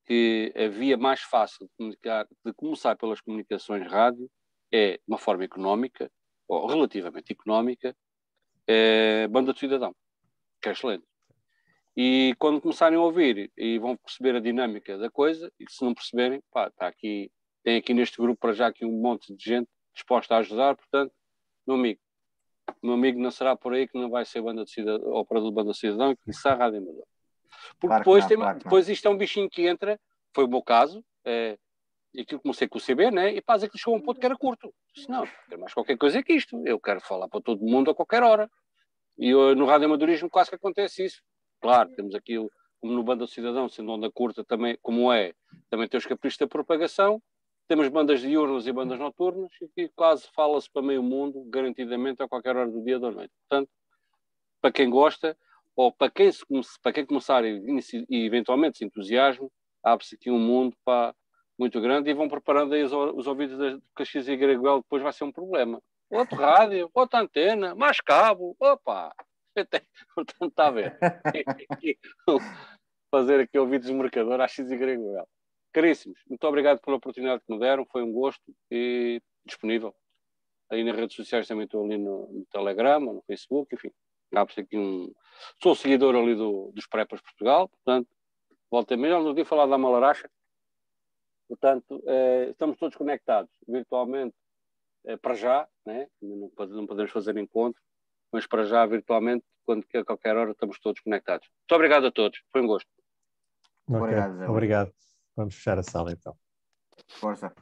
que a via mais fácil de começar pelas comunicações rádio é de uma forma económica, ou relativamente económica, banda de cidadão, que é excelente. E quando começarem a ouvir e vão perceber a dinâmica da coisa, e se não perceberem, tem aqui neste grupo para já aqui um monte de gente disposta a ajudar, portanto, meu amigo não será por aí que não vai ser banda de cidadão, operador de banda de cidadão, que isso é rádio amador. Porque claro depois isto é um bichinho que entra, foi o meu caso, e aquilo comecei com o CB, né? E aquilo chegou a um ponto que era curto. Disse, não, quero mais qualquer coisa que isto, eu quero falar para todo mundo a qualquer hora. E no rádio amadorismo quase que acontece isso. Claro, temos aqui, como no Banda do Cidadão, sendo onda curta também, também tem os caprichos da propagação, temos bandas diurnas e bandas noturnas, e quase fala-se para meio mundo, garantidamente, a qualquer hora do dia ou da noite. Portanto, para quem gosta, ou para quem começar e eventualmente se entusiasma, abre-se aqui um mundo muito grande e vão preparando aí os ouvidos de Caxias e Graguel, depois vai ser um problema. Outro rádio, outra antena, mais cabo, opa! Portanto, está a ver. Fazer aqui ouvidos de mercador à X e Graguel. Caríssimos, muito obrigado pela oportunidade que me deram, foi um gosto e disponível. Aí nas redes sociais também estou ali no Telegram, no Facebook, enfim. Abre-se aqui Sou seguidor ali dos Prepas Portugal, portanto, voltei mesmo no dia a falar da Malaracha. Portanto, estamos todos conectados virtualmente para já, né? Não podemos fazer encontro, mas para já virtualmente, a qualquer hora estamos todos conectados. Muito obrigado a todos, foi um gosto. Okay. Obrigado. Vamos fechar a sala então. Força.